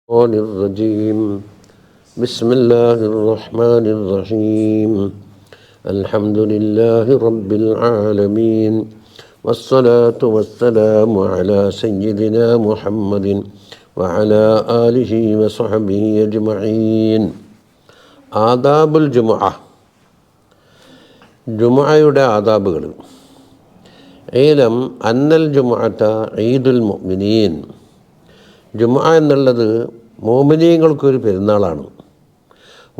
الشيطان الرجيم بسم الله الرحمن الرحيم الحمد لله رب العالمين والصلاة والسلام على سيدنا محمد وعلى آله وصحبه أجمعين آداب الجمعة ജുമുഅയുടെ ആദാബുകൾ ഏലം അന്നൽ ജുമുഅത ഈദുൽ മുഅ്മിനീൻ ജുമുഅ എന്നുള്ളത് മുഅ്മിനീങ്ങൾക്കൊരു പെരുന്നാളാണ്.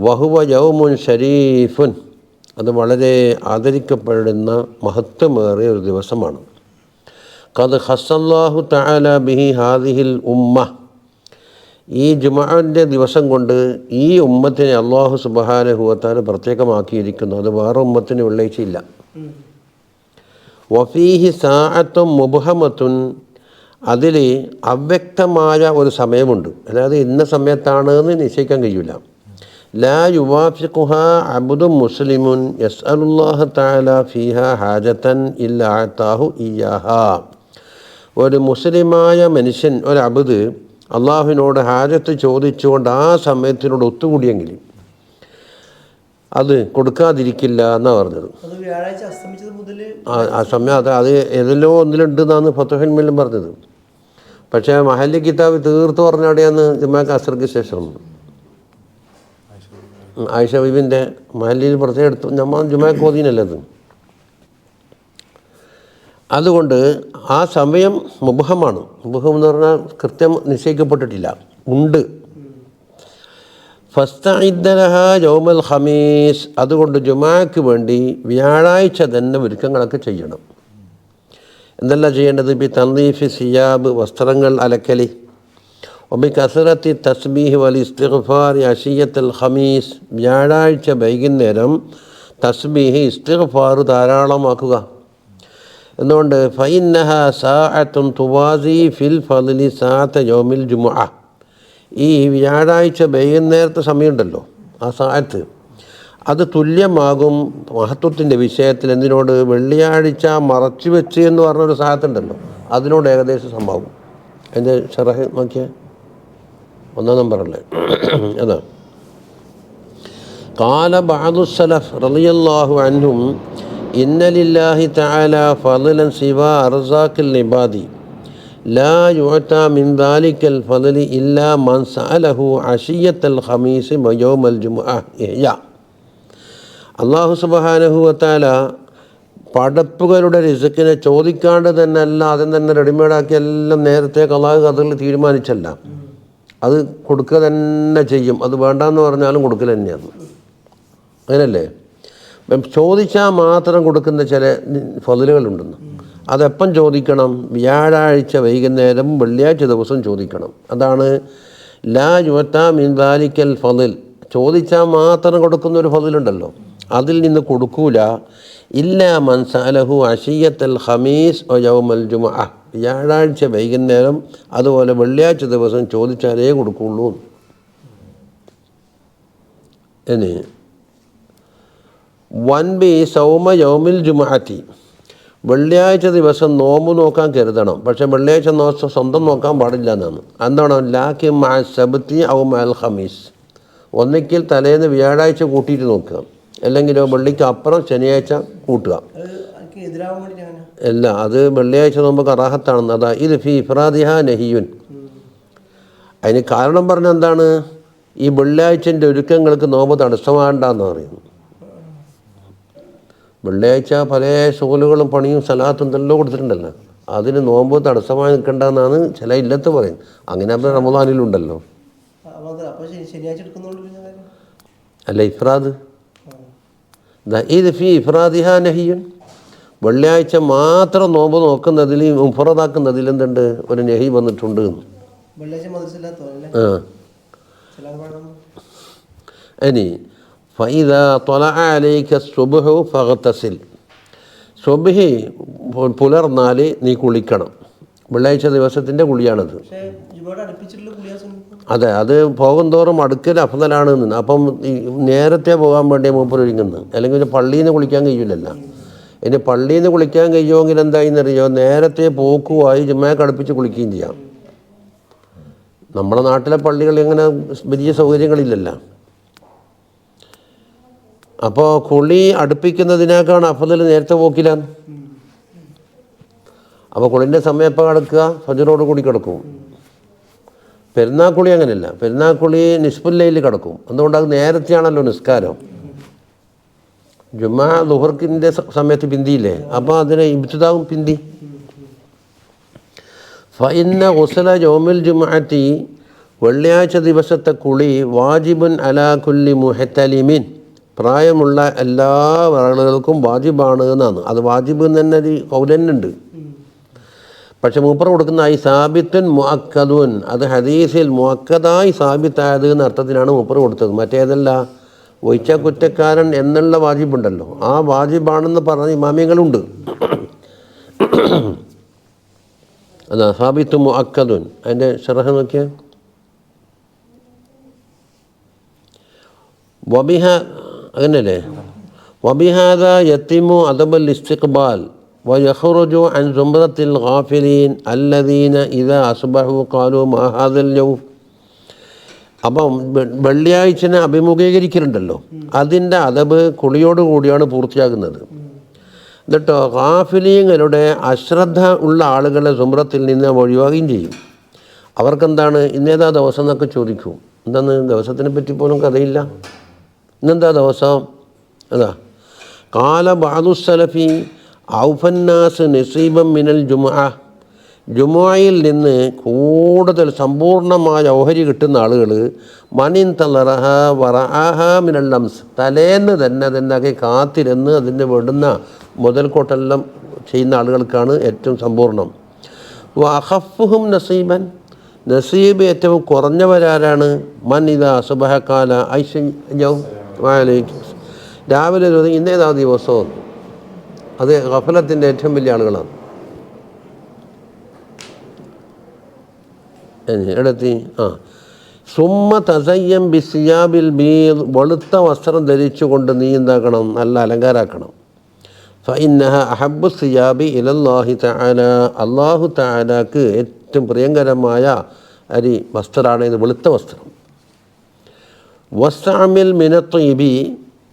വഹുവ യൗമുൻ ഷരീഫുൻ, അത് വളരെ ആദരിക്കപ്പെടുന്ന മഹത്വമേറിയ ഒരു ദിവസമാണ്. ഖദ് ഖസ്സല്ലാഹു തആല ബിഹി ഹാദിഹിൽ ഉമ്മ, ഈ ജുമുഅൻ്റെ ദിവസം കൊണ്ട് ഈ ഉമ്മത്തിനെ അല്ലാഹു സുബ്ഹാനഹു വ തആല പ്രത്യേകമാക്കിയിരിക്കുന്നു. അത് വേറെ ഉമ്മത്തിന് വെള്ളിയാഴ്ചയില്ല. വഫീഹി സാഅത്തും മുബ്ഹമത്തുൻ, അതിൽ അവ്യക്തമായ ഒരു സമയമുണ്ട്. അതായത് ഇന്ന സമയത്താണ് എന്ന് നിശ്ചയിക്കാൻ കഴിയില്ല. ലാ യുവാഫിഖുഹാ അബ്ദുൻ മുസ്ലിമുൻ യസ്അലുല്ലാഹ തആല ഫീഹാ ഹാജതൻ ഇല്ലാ അതാഹു ഇയ്യാഹാ, ഒരു മുസ്ലിമായ മനുഷ്യൻ, ഒരു അബ്ദ് അള്ളാഹുവിനോട് ഹാജത്ത് ചോദിച്ചുകൊണ്ട് ആ സമയത്തിനോട് ഒത്തുകൂടിയെങ്കിൽ അത് കൊടുക്കാതിരിക്കില്ല എന്നാണ് പറഞ്ഞത്. ആ സമയം അത് ഏതെല്ലോ ഒന്നിലുണ്ടെന്നാണ് ഫത്ഹുൽ മുഈനിലും പറഞ്ഞത്. പക്ഷേ മഹല്ലി കിതാബ് തീർത്ത് പറഞ്ഞവിടെയാണ് ജുമാക്ക് അസ്ർക്ക് ശേഷം ആയിഷ ബീബിൻ്റെ മഹല്ലിയിൽ പ്രത്യേകം എടുത്തു. നമ്മൾ ജുമാക്ക് ഓതീനല്ലത്. അതുകൊണ്ട് ആ സമയം മുബ്ഹമാണ്. മുബ്ഹം എന്ന് പറഞ്ഞാൽ കൃത്യം നിശ്ചയിക്കപ്പെട്ടിട്ടില്ല, ഉണ്ട്. ഫസ്തഇദ്ദ ലഹാ യൗമൽ ഖമീസ്, അതുകൊണ്ട് ജുമാക്ക് വേണ്ടി വ്യാഴാഴ്ച തന്നെ ഒരുക്കങ്ങളൊക്കെ ചെയ്യണം. എന്തല്ല ചെയ്യേണ്ടത്? ബി തൻദീഫി സിയാബ്, വസ്ത്രങ്ങൾ അലക്കലി. ഒബി കസറത്തി തസ്ബീഹ് വൽ ഇസ്തിഗ്ഫാർ അശിയ്യത്തുൽ ഖമീസ്, വ്യാഴാഴ്ച വൈകുന്നേരം തസ്ബീഹ് ഇസ്തിഗ്ഫാർ ധാരാളമാക്കുക. എന്തുകൊണ്ട്? ഫഇന്നഹ സാഅത്തുൻ തുവാസി ഫിൽ ഫദ്ലി സാഅത്ത യൗമിൽ ജുമുഅ, ഈ വ്യാഴാഴ്ച വൈകുന്നേരത്തെ സമയമുണ്ടല്ലോ, ആ സാഅത്ത് അത് തുല്യമാകും മഹത്വത്തിൻ്റെ വിഷയത്തിൽ. എന്തിനോട്? വെള്ളിയാഴ്ച മറച്ചു വെച്ച് എന്ന് പറഞ്ഞൊരു സാഅത്തുണ്ടല്ലോ, അതിനോട് ഏകദേശം സമാകും. അതിൻ്റെ ഷറഹ് നോക്കിയ 1 നമ്പറല്ലേ അതാ. ഖാല ബഅദു സലഫ് റളിയല്ലാഹു അൻഹും ഇന്ന ലില്ലാഹി തആല ഫളലൻ സിവാ അർസാഖിൽ ഇബാദി ലാ യുഅതാ മിൻ ദാലിക്കൽ ഫളലി ഇല്ലാ മൻ സഅലഹു അശിയ്യത്തുൽ ഖമീസ് വയൗമൽ ജുമുഅ ഇഹ്യാ. അല്ലാഹു സുബ്ഹാനഹു വ തആല പടപ്പുകളുടെ റിസ്ക്കിനെ ചോദിക്കാണ്ട് തന്നെ അല്ല, അതിൽ തന്നെ റെഡിമെയ്ഡാക്കി എല്ലാം നേരത്തെ അല്ലാഹു ഖദറിൽ തീരുമാനിച്ചല്ല, അത് കൊടുക്കുക തന്നെ ചെയ്യും. അത് വേണ്ടാന്ന് പറഞ്ഞാലും കൊടുക്കൽ തന്നെയാണ്. അങ്ങനല്ലേ? ചോദിച്ചാൽ മാത്രം കൊടുക്കുന്ന ചില ഫളലുകളുണ്ടെന്ന്. അതെപ്പം ചോദിക്കണം? വ്യാഴാഴ്ച വൈകുന്നേരം വെള്ളിയാഴ്ച ദിവസം ചോദിക്കണം. അതാണ് ലാ യുഅതാ മിൻ ദാലിക്കൽ ഫളൽ, ചോദിച്ചാൽ മാത്രം കൊടുക്കുന്ന ഒരു ഫളലുണ്ടല്ലോ, അതിൽ നിന്ന് കൊടുക്കൂല. ഇല്ലാ മൻ സഅലഹു അശിയ്യത്തുൽ ഖമീസ് വ യൗമൽ ജുമുഅ, വ്യാഴാഴ്ച വൈകുന്നേരം അതുപോലെ വെള്ളിയാഴ്ച ദിവസം ചോദിച്ചാലേ കൊടുക്കുള്ളൂ. ഇനി വൻബി സൗമ യൗമിൽ ജുമുഅത്തി, വെള്ളിയാഴ്ച ദിവസം നോമ്പ് നോക്കാൻ കരുതണം. പക്ഷേ വെള്ളിയാഴ്ച സ്വന്തം നോക്കാൻ പാടില്ല എന്നാണ്. എന്താണ്? ലാക്കി മഅ സബ്തി ഔ മഅൽ ഖമീസ്, ഒന്നിക്കിൽ തലേന്ന് വ്യാഴാഴ്ച കൂട്ടിയിട്ട് നോക്കുക, അല്ലെങ്കിലോ വെള്ളിക്ക് അപ്പുറം ശനിയാഴ്ച കൂട്ടുക. അല്ല, അത് വെള്ളിയാഴ്ച നോമ്പ് കറാഹത്താണെന്ന്. അതാ ഇത് ഫി ഇഫ്രാദിഹ നഹിയുൻ. അതിന് കാരണം പറഞ്ഞാൽ എന്താണ്? ഈ വെള്ളിയാഴ്ചൻ്റെ ഒരുക്കങ്ങൾക്ക് നോമ്പ് തടസ്സമാകണ്ടെന്ന് പറയുന്നു. വെള്ളിയാഴ്ച പല ഷോലുകളും പണിയും സലാത്തും എന്തെല്ലാം കൊടുത്തിട്ടുണ്ടല്ലോ, അതിന് നോമ്പ് തടസ്സമായി നിൽക്കേണ്ടെന്നാണ് ചില ഇല്ലത്ത് പറയും. അങ്ങനെ അപ്പം റമദാനിലുണ്ടല്ലോ. അല്ല, ഇഫ്രാദ് ഇത് ഫി ഇഫ്രാദിഹ നഹിയുൻ, വെള്ളിയാഴ്ച മാത്രം നോമ്പ് നോക്കുന്നതിൽ മുഫറദാക്കുന്നതിൽ എന്തുണ്ട്? ഒരു നഹി വന്നിട്ടുണ്ട്. ഇനി ഫഇദാ ത്വലഅ അലൈക സുബ്ഹു ഫഗ്തസിൽ, സുബ്ഹി പുലർന്നാൽ നീ കുളിക്കണം. വെള്ളിയാഴ്ച ദിവസത്തിൻ്റെ കുളിയാണത്. അതെ, അത് പോകും തോറും അടുക്കൽ അഫ്ദലാണ്. അപ്പം നേരത്തെ പോകാൻ വേണ്ടി മൂപ്പർ ഒരുങ്ങുന്നത്. അല്ലെങ്കിൽ പള്ളിയിൽ നിന്ന് കുളിക്കാൻ കഴിയില്ലല്ലോ. ഇനി പള്ളിയിൽ നിന്ന് കുളിക്കാൻ കഴിയുമെങ്കിൽ എന്തായിന്നറിയോ? നേരത്തെ പോക്കുമായി ജുമാക്ക് അടുപ്പിച്ച് കുളിക്കുകയും ചെയ്യാം. നമ്മുടെ നാട്ടിലെ പള്ളികളിൽ ഇങ്ങനെ വലിയ സൗകര്യങ്ങളില്ലല്ലോ. അപ്പോൾ കുളി അടുപ്പിക്കുന്നതിനേക്കാണ് അഫ്ദൽ നേരത്തെ പോക്കിലാണ്. അപ്പോൾ കുളിൻ്റെ സമയം എപ്പോൾ കിടക്കുക? ഫജ്റോട് കൂടി കിടക്കും. പെരുന്നാക്കുളി അങ്ങനെയല്ല, പെരുന്നാക്കുളി നിസ്ഫുല്ലയിൽ കിടക്കും. എന്തുകൊണ്ട്? അത് നേരത്തെയാണല്ലോ നിസ്കാരം. ജുമാ ളുഹർക്കിൻ്റെ സമയത്ത് പിന്തിയില്ലേ, അപ്പോൾ അതിന് ഇബ്തിദാവും പിന്തി. ഫഇന്ന ഗുസ്ല യൗമിൽ ജുമുഅത്തി, വെള്ളിയാഴ്ച ദിവസത്തെ കുളി വാജിബുൻ അലാ കുല്ലി മുഹ്തലിമിൻ, പ്രായമുള്ള എല്ലാ ആളുകൾക്കും വാജിബാണ് എന്നാണ്. അത് വാജിബ് എന്ന് തന്നെ ഒരു കൗലന്നുണ്ട്. പക്ഷെ മൂപ്പർ കൊടുക്കുന്ന ഈ സാബിത്തുൻ മുഅക്കദുൻ, അത് ഹദീസിൽ മുഅക്കദായി സാബിത്തായത് എന്ന അർത്ഥത്തിനാണ് മൂപ്പർ കൊടുത്തത്. മറ്റേതല്ല, ഒഴിച്ച കുറ്റക്കാരൻ എന്നുള്ള വാജിബുണ്ടല്ലോ, ആ വാജിബാണെന്ന് പറഞ്ഞ ഇമാമിയങ്ങളുണ്ട്. അതാ സാബിത്തു മുഅക്കദുൻ. അതിൻ്റെ ശറഹ് നോക്കിയാൽ വബിഹ അങ്ങനെയല്ലേ, വബിഹാദ യത്തിമു അദബൽ ഇസ്തിഖ്ബാൽ വയഖ്റുജു അൻ സുംറത്തിൽ ഗാഫിലീൻ അല്ലദീന ഇദാ അസ്ബഹു ഖാലു മാ ഹാദൽ യൗം. അപ്പം വെള്ളിയാഴ്ചനെ അഭിമുഖീകരിക്കലുണ്ടല്ലോ, അതിൻ്റെ അദബ് കുളിയോടുകൂടിയാണ് പൂർത്തിയാകുന്നത്. എന്നിട്ടോ ഗാഫിലീങ്ങളുടെ അശ്രദ്ധ ഉള്ള ആളുകളെ സുംറത്തിൽ നിന്ന് ഒഴിവാക്കുകയും ചെയ്യും. അവർക്കെന്താണ് ഇന്നേതാ ദിവസം എന്നൊക്കെ ചോദിക്കും. എന്താന്ന് ദിവസത്തിനെ പറ്റി പോലും കഥയില്ല. ഇന്നെന്താ ദിവസം? അതാ കാല ബഅദു സലഫി ഔഫന്നാസ് നസീബം മിനൽ ജുമുഅ, ജുമുഅയിൽ നിന്ന് കൂടുതൽ സമ്പൂർണ്ണമായ ഓഹരി കിട്ടുന്ന ആളുകൾ മനിൻ തലറഹ വറഅഹ മിനൽ ലംസ്, തലേന്ന് തന്നെ അതിനൊക്കെ കാത്തിരുന്ന് അതിന് വേണ്ടുന്ന മുതൽക്കോട്ടെല്ലാം ചെയ്യുന്ന ആളുകൾക്കാണ് ഏറ്റവും സമ്പൂർണ്ണം. വഅഖഫുഹും നസീബൻ, നസീബ് ഏറ്റവും കുറഞ്ഞവരാരാണ്? മൻ ഇദാ സുബഹകാല ഐശയും രാവിലെ ഇന്നേതാ ദിവസവും, അത് ഗഫലത്തിൻ്റെ ഏറ്റവും വലിയ ആളുകളാണ്. എടത്തി സുമ്മ തസയ്യം ബിസിയാബിൽ ബീദ്, വെളുത്ത വസ്ത്രം ധരിച്ചുകൊണ്ട് നീ എന്താക്കണം? നല്ല അലങ്കാരാക്കണം. ഫഇന്നഹ അഹബ്ബു സിയാബി ഇലല്ലാഹി തആല, അല്ലാഹു തആലാക്ക് ഏറ്റവും പ്രിയങ്കരമായ അരി വസ്ത്രമാണ് ഇത്, വെളുത്ത വസ്ത്രം. വസ്തഅമിൽ മിന ത്വീബി,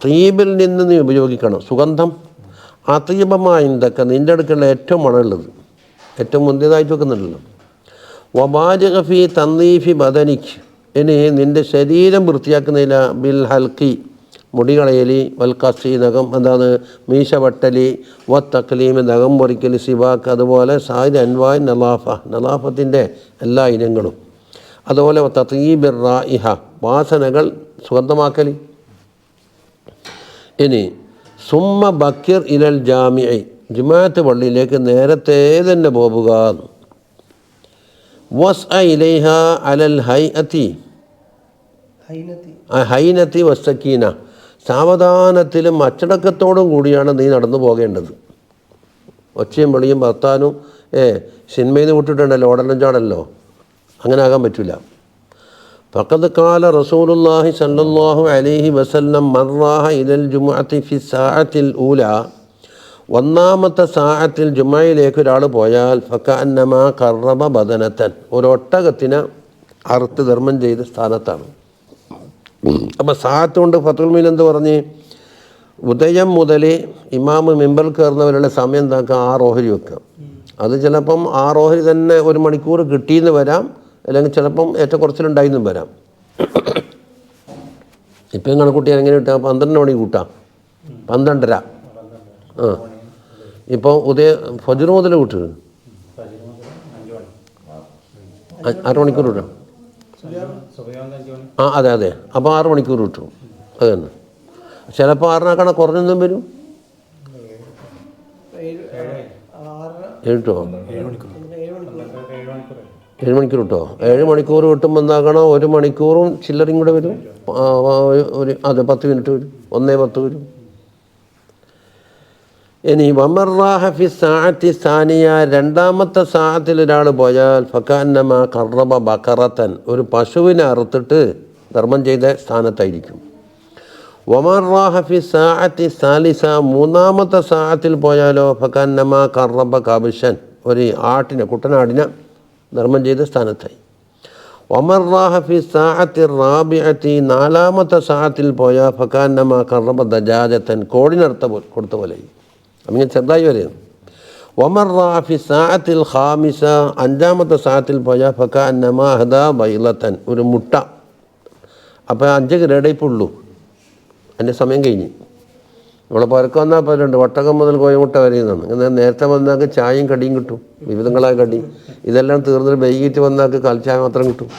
ത്വീബിൽ നിന്ന് നീ ഉപയോഗിക്കണം സുഗന്ധം. അതീബമായ എന്തൊക്കെ നിൻ്റെ അടുക്കുള്ള ഏറ്റവും മണമുള്ളത്, ഏറ്റവും മുന്തിയതായിട്ട് വെക്കുന്നുണ്ടല്ലോ. വബാലിഗ ഫീ തൻദീഫി ബദനിക്, ഇനി നിൻ്റെ ശരീരം വൃത്തിയാക്കുന്നതില ബിൽ ഹൽക്കി, മുടികളയലി, വൽക്കസി നഖം, എന്താണ് മീശ വട്ടലി, വത്തക്ലീം നഖം മുറിക്കൽ, സിവാക്ക്, അതുപോലെ സായിദ് അൻവായ് നലാഫ, നലാഫത്തിൻ്റെ എല്ലാ ഇനങ്ങളും, അതുപോലെ തതീബിർ റായിഹ, വാസനകൾ സുഗന്ധമാക്കൽ. ഇനി സുമ്മ ബക്കിർ ഇലൽ ജാമിഇ, ജുമാഅത്ത് പള്ളിയിലേക്ക് നേരത്തെ തന്നെ പോവുക. വസ്അ ഇലൈഹ അലൽ ഹൈനത്തി വസ്സക്കീന, സാവധാനത്തിലും അച്ചടക്കത്തോടും കൂടിയാണ് നീ നടന്നു പോകേണ്ടത്. ഒച്ചയും വെളിയും ഭർത്താനും സിനിമയിൽ നിന്ന് വിട്ടിട്ടുണ്ടല്ലോ, ഓടലും ചാടല്ലോ, അങ്ങനെ ആകാൻ പറ്റില്ല. ഫഖദ് ഖാല റസൂലുള്ളാഹി സ്വല്ലല്ലാഹു അലൈഹി വസല്ലം മർറാഹ ഇലൽ ജുമുഅത്തി ഫി സാഅത്തിൽ ഊല, ഒന്നാമത്തെ സാഅത്തിൽ ജുമയിലേക്ക് ഒരാൾ പോയാൽ ഫകഅന്നമാ ഖറബ ബദനത്തൻ, ഒരു ഒട്ടകത്തിനെ അറുത്ത് ധർമ്മം ചെയ്ത സ്ഥാനത്താണ്. അപ്പോൾ സാഅത്ത് കൊണ്ട് ഫത്തുൽ മീൻ എന്ത് പറഞ്ഞ്, ഉദയം മുതൽ ഇമാമ് മിമ്പർ കയറുന്നവരുടെ സമയം എന്താക്കുക? 6 ഓഹരി വെക്കുക. അത് ചിലപ്പം 6 ഓഹരി തന്നെ 1 മണിക്കൂർ കിട്ടിയെന്ന് വരാം, അല്ലെങ്കിൽ ചിലപ്പം ഏറ്റക്കുറച്ചിലുണ്ടായിന്നും വരാം. ഇപ്പം കണക്കൂട്ടിയാൽ എങ്ങനെ കിട്ടുക? 12 മണി കൂട്ടാം, 12:30. ഇപ്പോൾ ഫജ്ർ മുതൽ കൂട്ടുക 6 മണിക്കൂർ കിട്ടും. അതെ അതെ, അപ്പോൾ 6 മണിക്കൂർ കിട്ടും. അത് തന്നെ. ചിലപ്പോൾ 6 കുറഞ്ഞൊന്നും വരും. 7 മണിക്കൂർ കിട്ടോ? 7 മണിക്കൂർ കിട്ടുമ്പോൾ എന്താകണം? 1 മണിക്കൂറും ചില്ലറിയും കൂടെ വരും. അതെ, 10 മിനിറ്റ് വരും, 1:10 വരും. ഇനി വമർറാഹ ഫി സാഅത്തി സാനിയ, രണ്ടാമത്തെ സാഅത്തിൽ ഒരാൾ പോയാൽ ഫകഅന്നമാ ഖറബ ബഖറത്തൻ, ഒരു പശുവിനെ അറുത്തിട്ട് ധർമ്മം ചെയ്ത സ്ഥാനത്തായിരിക്കും. വമർറാഹ ഫി സാഅത്തി സാലിസ, മൂന്നാമത്തെ സാഅത്തിൽ പോയാലോ ഫകഅന്നമാ ഖറബ കബശൻ, ഒരു ആട്ടിനെ, കുട്ടനാടിനെ ധർമ്മം ചെയ്ത സ്ഥാനത്തായി. ഒമർറാഹ ഫി സാഅത്തി റാബിഅത്തി, നാലാമത്തെ സാഅത്തിൽ പോയാൽ ഫകാന്നമാ ഖറബ ദജാജത്തൻ, കോഴിനർത്ത കൊടുത്ത പോലെ അങ്ങനെ ചെറുതായി വരെയാണ്. ഒമർറാഹ ഫി സാഅത്തിൽ ഖാമിസ, അഞ്ചാമത്തെ സാഅത്തിൽ പോയാൽ ഫകാന്നമാ ഹദാ ബൈളത്തൻ, ഒരു മുട്ട. അപ്പോൾ 5 ഗ്രേഡേപ്പുള്ളൂ, അതിൻ്റെ സമയം കഴിഞ്ഞ്. നമ്മളെ പുരക്ക് വന്നാൽ പറയുന്നുണ്ട് ഒട്ടകം മുതൽ കോഴിമുട്ട വരെയെന്നാണ്. എന്നാൽ നേരത്തെ വന്നാൾക്ക് ചായയും കടിയും കിട്ടും, വിവിധങ്ങളായ കടി. ഇതെല്ലാം തീർന്നിട്ട് വൈകിട്ട് വന്നാൾക്ക് കാൽച്ചായ മാത്രം കിട്ടും.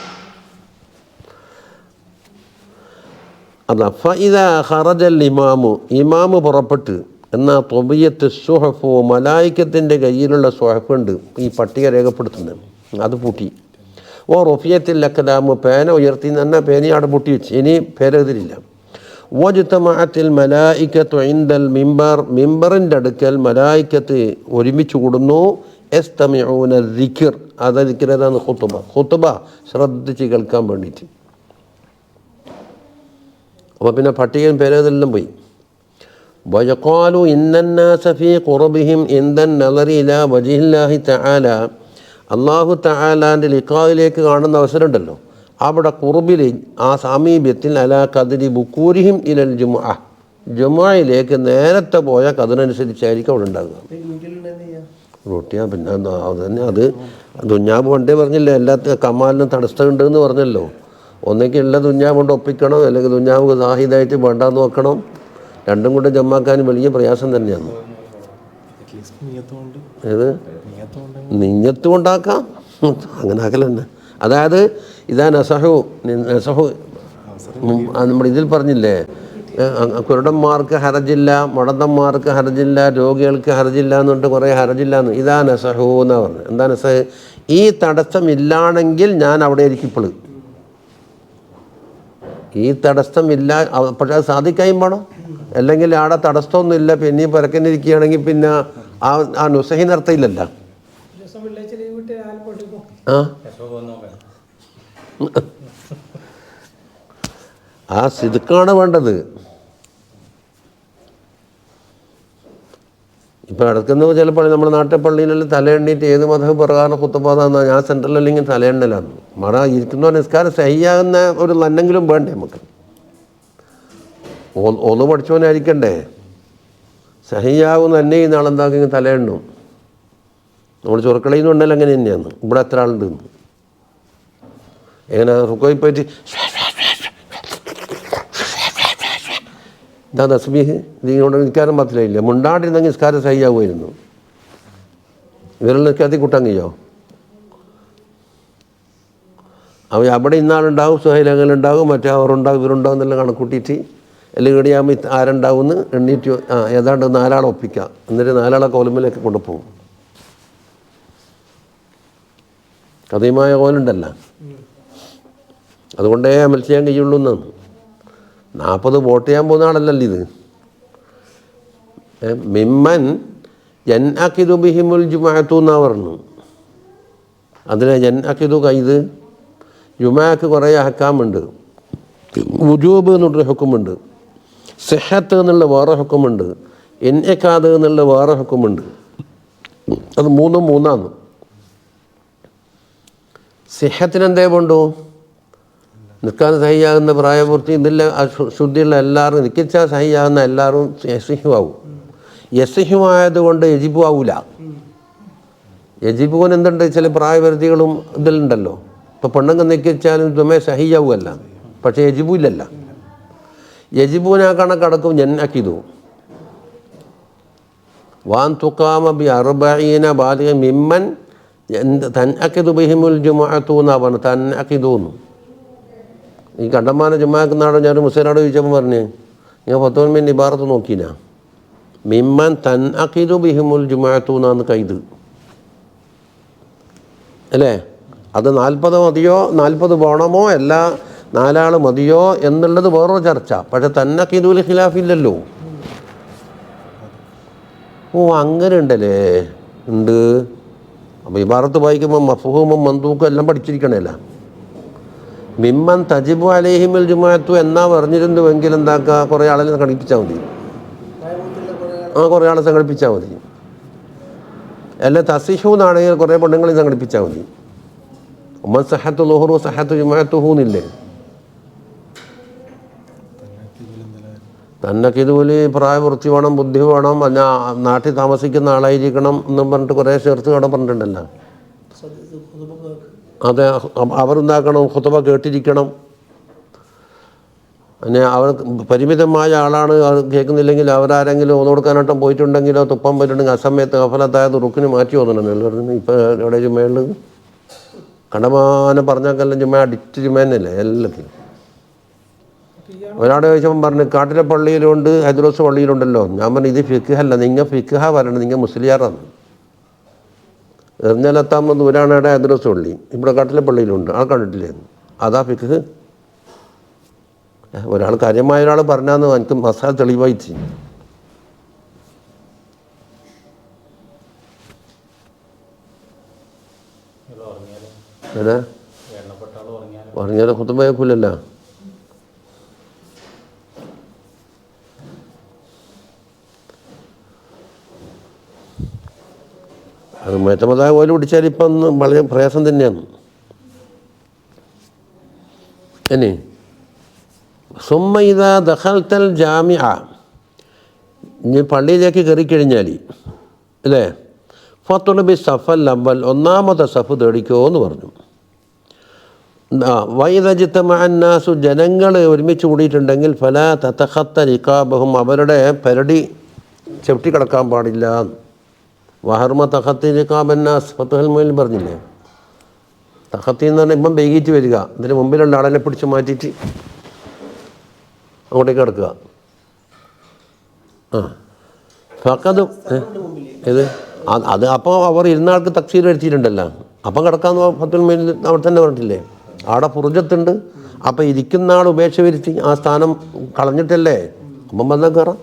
അതാ ഫഇദാ ഖറജൽ ഇമാമു, ഇമാമ് പുറപ്പെട്ട്, എന്നാൽ തൊബിയത്ത് സുഹഫു, മലായിക്കത്തിൻ്റെ കയ്യിലുള്ള സുഹഫുണ്ട് ഈ പട്ടിക രേഖപ്പെടുത്തുന്നത്, അത് പൂട്ടി. ഓ റൊഫിയത്തിൽ അക്കലാമു, പേന ഉയർത്തി തന്നെ പേനയാടെ പൂട്ടി വെച്ച്, ഇനി പേരെതിരില്ല. വജ്തമഅത്തിൽ മലായിക്കത്തു ഇൻദൽ മിമ്പർ, മിമ്പറിൻ്റെ അടുക്കൽ മലായിക്കത്ത് ഒരുമിച്ച് കൂടുന്നു. യസ്തമിഊന ദിക്ർ, അത് ദിക്റാണ് ഖുതുബ, ഖുതുബ ശ്രദ്ധിച്ച് കേൾക്കാൻ വേണ്ടിയിട്ട്. അപ്പോൾ പിന്നെ പട്ടികയും പേരെതെല്ലാം പോയി. വയഖാലു ഇന്നന്നാസ ഫീ ഖുർബിഹിം ഇൻദൻ നളരി ഇലാ വജ്ഹില്ലാഹി തആല, അല്ലാഹു തആലാൻ്റെ ലിഖായിലേക്ക് കാണുന്ന അവസരമുണ്ടല്ലോ, അവിടെ കുറുബിൽ ആ സാമീപ്യത്തിൽ അലാ കദരി ബുക്കൂരിഹിം ഇലൽ ജുമുഅ, ജുമുഅയിലേക്ക് നേരത്തെ പോയ കതിനനുസരിച്ചായിരിക്കും അവിടെ ഉണ്ടാകുക. റൊട്ടിയാ പിന്നെ അത് തന്നെ, അത് ദുഞ്ഞാബ് പണ്ടേ പറഞ്ഞില്ലേ, എല്ലാ കമാലിനും തടസ്സമുണ്ടെന്ന് പറഞ്ഞല്ലോ. ഒന്നേക്ക് ഉള്ള ദുഞ്ഞാബ് കൊണ്ട് ഒപ്പിക്കണം, അല്ലെങ്കിൽ ദുഞ്ഞാബ് സാഹിദായിട്ട് വേണ്ടാന്ന് നോക്കണം. രണ്ടും കൂടെ ജമാക്കാൻ വലിയ പ്രയാസം തന്നെയാണ്. ഏത് നിയ്യത്ത് കൊണ്ടാക്കാം, അങ്ങനെ ആക്കൽ തന്നെ. അതായത് ഇതാ നസഹു നമ്മുടെ ഇതിൽ പറഞ്ഞില്ലേ, കുരുടന്മാർക്ക് ഹർജില്ല, മുടന്തന്മാർക്ക് ഹർജില്ല, രോഗികൾക്ക് ഹർജില്ല എന്ന് പറഞ്ഞിട്ട് കുറേ ഹർജില്ല എന്ന്. ഇതാ നസഹു എന്നാണ് പറഞ്ഞത്. എന്താ നസഹ്? ഈ തടസ്സമില്ലാണെങ്കിൽ ഞാൻ അവിടെ ആയിരിക്കും ഇപ്പോൾ. ഈ തടസ്സമില്ല, പക്ഷേ അത് സാധിക്കാനും വേണം. അല്ലെങ്കിൽ ആടെ തടസ്സമൊന്നുമില്ല, പിന്നെ ഈ പരക്കനിരിക്കുകയാണെങ്കിൽ പിന്നെ ആ നുസഹിനർത്ഥയില്ലല്ല. ആ സിദ്ക്കാണ് വേണ്ടത്. ഇപ്പോൾ ഇടയ്ക്കുന്ന ചിലപ്പോൾ നമ്മുടെ നാട്ടിൽ പള്ളിയിലെല്ലാം തലയെണ്ണീറ്റ് ഏത് മതം പ്രകാരം കുത്തുപാതാന്ന്, ഞാൻ സെൻട്രലല്ലെങ്കിൽ തലയെണ്ണലാണ്. മറ ഇരിക്കുന്ന നിസ്കാരം സഹിയാകുന്ന ഒരു നന്നെങ്കിലും വേണ്ടേ നമുക്ക്? ഒന്ന് പഠിച്ചവനായിരിക്കണ്ടേ? സഹിയാകുന്ന തന്നെ ഈ നാളെന്താക്കി തലയെണ്ണും. നമ്മൾ ചുരക്കളയിൽ നിന്നുണ്ടല്ലോ അങ്ങനെ തന്നെയാണ്. ഇവിടെ എത്ര ആളുണ്ട് എങ്ങനെ റുക്കോയിൽ പോയിട്ട് ഇതാ തസ്ബീഹ്, ഇതിനോട് നിൽക്കാനും പറ്റില്ല. മുണ്ടാണ്ടിരുന്നെങ്കിൽ നിസ്കാരം സഹിയാകുമായിരുന്നു. ഇവരെല്ലാം നിൽക്കാത്തി കൂട്ടാൻ കഴിയോ? അവർ അവിടെ ഇന്നാളുണ്ടാവും, സുഹൈൽ അങ്ങനെ ഉണ്ടാകും, മറ്റേ അവരുണ്ടാകും, ഇവരുണ്ടാകും എന്നെല്ലാം കണക്കൂട്ടിയിട്ട് അല്ലെങ്കിൽ ഇടിയാകുമ്പോൾ ആരുണ്ടാവുമെന്ന് എണ്ണീറ്റ് ഏതാണ്ട് 4 ആളെ ഒപ്പിക്കാം. എന്നിട്ട് 4 ആളെ കോലുമ്പിലേക്ക് കൊണ്ടുപോകും. കഥയുമായ കോലുണ്ടല്ല, അതുകൊണ്ടേ അമൽ ചെയ്യാൻ കഴിയുള്ളൂ എന്നാണ്. 40 വോട്ട് ചെയ്യാൻ പോകുന്ന ആളല്ലല്ലോ ഇത്. മിമ്മൻ ജൻഅഖിദു ബിഹിമുൽ ജുമുഅത്തു എന്നാ പറഞ്ഞു. അതിനെ ജൻഅഖിദു കൈത് ജുമുഅക്ക് കുറേ അഹ്കാമുണ്ട്. വുജൂബ് എന്നുള്ളൊരു ഹുക്കുമുണ്ട്, സിഹത്ത് എന്നുള്ള വേറെ ഹുക്കുമുണ്ട്, ഇൻഇഖാദ് എന്നുള്ള വേറെ ഹുക്കുമുണ്ട്. അത് മൂന്നാണ്. സിഹത്തിനെന്തേ കൊണ്ടു? നിൽക്കാൻ സഹിയാകുന്ന പ്രായപൂർത്തി ഇതില്ല, ശുദ്ധിയുള്ള എല്ലാവരും നിൽക്കിച്ചാൽ സഹിയാകുന്ന എല്ലാവരും യസിഹുവാകും. യസിഹുവായതുകൊണ്ട് യജിബു ആവില്ല. യജിബുവിന് എന്തുണ്ട്? ചില പ്രായപരിധികളും ഇതിലുണ്ടല്ലോ. ഇപ്പോൾ പെണ്ണുങ്ങൾ നിൽക്കിച്ചാലും തുമേ സഹിയാവുമല്ല, പക്ഷേ യജിബു ഇല്ലല്ല. യജിബുവിനെ കണക്കടക്കും ജൻഅഖിദു. വാൻ തുഖാമ ബി 40 ബാലിഗ മിമ്മൻ തൻഅഖിദു ബിഹിമുൽ ജുമുഅത്തു എന്നാ പറഞ്ഞു. തൻഅഖിദൂന്ന് ഈ കണ്ടമാന ജുമാക്കുന്നാടോ ഞാൻ മുസ്ലിനോട് ചോദിച്ചപ്പോൾ പറഞ്ഞ് ഞാൻ 19 മിനിറ്റ് ഇബാറത്ത് നോക്കിനാ. മിമ്മൻ തൻഅഖിദു ബിഹിമുൽ ജുമുഅത്തു എന്നാണ് കൈത് അല്ലേ? അത് 40 മതിയോ 40 പോകണമോ എല്ലാ 4 ആൾ മതിയോ എന്നുള്ളത് വേറൊരു ചർച്ച. പക്ഷെ തൻഅഖിദുൽ ഖിലാഫില്ലല്ലോ. ഓ അങ്ങനെ ഉണ്ടല്ലേ? ഉണ്ട്. അപ്പോൾ ഇബാറത്ത് വായിക്കുമ്പോൾ മഫ്ഹൂമും മന്ദൂക്കും എല്ലാം പഠിച്ചിരിക്കണമല്ല. മിമ്മൻ തജിബു അലൈഹിമുൽ ജുമുഅത്തു എന്നാ പറഞ്ഞിരുന്നുവെങ്കിൽ എന്താക്കുക, കുറേ ആളെ സംഘടിപ്പിച്ചാൽ മതി. കുറേ ആളെ സംഘടിപ്പിച്ചാൽ മതി. അല്ല തസിഹു എന്നാണെങ്കിൽ കുറേ പെണ്ണുങ്ങളെ സംഘടിപ്പിച്ചാൽ മതി. ഉമ്മൻ സഹത്ത് ലുഹുറു സഹത്ത് ജുമാഅത്തുഹൂന്നില്ലേ. തന്നൊക്കെ ഇതുപോലെ പ്രായപൂർത്തി വേണം, ബുദ്ധി വേണം, അല്ല നാട്ടിൽ താമസിക്കുന്ന ആളായിരിക്കണം എന്നും പറഞ്ഞിട്ട് കുറേ ചേർത്ത് അവിടെ പറഞ്ഞിട്ടുണ്ടല്ലോ. അതെ, അവരെന്താക്കണം, ഖുതുബ കേട്ടിരിക്കണം. പിന്നെ അവർ പരിമിതമായ ആളാണ്, അത് കേൾക്കുന്നില്ലെങ്കിൽ അവരാരെങ്കിലും ഓന്ന് കൊടുക്കാനായിട്ടും പോയിട്ടുണ്ടെങ്കിലോ തുപ്പം പോയിട്ടുണ്ടെങ്കിൽ അസമയത്ത് ഗഫലത്തായത് റുക്കിന് മാറ്റി ഓന്നണമെന്ന് പറഞ്ഞു. ഇപ്പോൾ എവിടെ ജുമയുള്ളത്? കണ്ടമാനം പറഞ്ഞാക്കെല്ലാം ജുമ അടിച്ച് ജുമേന്നല്ലേ എല്ലാത്തിലും. ഒരാടെ ചോദിച്ചപ്പോൾ പറഞ്ഞു കാട്ടിലെ പള്ളിയിലുണ്ട് ഹൈദ്രോസ് പള്ളിയിലുണ്ടല്ലോ. ഞാൻ പറഞ്ഞു ഇത് ഫിഖ്ഹല്ല, നിങ്ങൾ ഫിഖ്ഹ പറയണം, നിങ്ങൾ മുസ്ലിയാറാണ്. എറിഞ്ഞാലെത്താവുന്ന ദൂരാണ് ഇവിടെ ഹൈദ്രോസ് പള്ളി, ഇവിടെ കാട്ടിലെ പള്ളിയിലുണ്ട്, ആ കണ്ടിട്ടില്ലേ? അതാ ഫിഖ്. ഒരാൾ കാര്യമായ ഒരാൾ പറഞ്ഞാന്ന് എനിക്ക് മസാല തെളിവായിച്ച്. പറഞ്ഞാൽ ഖുതുബ കേൾക്കൂലല്ലോ. അത് മേറ്റമതായ ഓല് പിടിച്ചാൽ ഇപ്പം വളരെ പ്രയാസം തന്നെയാണ്. ഇനി സുമ്മ ഇദാ ദഖൽതൽ ജാമിഅ, ഇനി പള്ളിയിലേക്ക് കയറിക്കഴിഞ്ഞാൽ അല്ലേ, ഫത്ലുബി സഫൽ അവൽ, ഒന്നാമത്തെ സഫ് തേടിക്കോ എന്ന് പറഞ്ഞു. വൈദജിത്തമഅ അന്നാസു, ജനങ്ങൾ ഒരുമിച്ച് കൂടിയിട്ടുണ്ടെങ്കിൽ ഫലാ തതഖത്ത റിഖാബഹും, അവരുടെ പെരടി ചവിട്ടി കിടക്കാൻ പാടില്ല. വഹർമ തഖത്തി റിഖാബന്നാസ്, ഫത്ഹുൽ മുഈൻ പറഞ്ഞില്ലേ. തഖത്തി എന്ന് പറഞ്ഞാൽ ഇപ്പം വൈകിട്ട് വരിക, ഇതിന് മുമ്പിലുള്ള ആളെ പിടിച്ച് മാറ്റിയിട്ട് അങ്ങോട്ടേക്ക് കിടക്കുക. ഫഖദ് ഇത് അത് അപ്പോൾ അവർ ഇരുന്നാൾക്ക് തക്സീർ വരുത്തിയിട്ടുണ്ടല്ലോ, അപ്പം കിടക്കാമെന്ന് ഫത്ഹുൽ മുഈൻ അവിടെ തന്നെ പറഞ്ഞിട്ടില്ലേ. അവിടെ ഫുർജത്തുണ്ട്, അപ്പം ഇരിക്കുന്ന ആൾ ഉപേക്ഷ വരുത്തി ആ സ്ഥാനം കളഞ്ഞിട്ടല്ലേ അപ്പം വന്നാൽ കയറാം.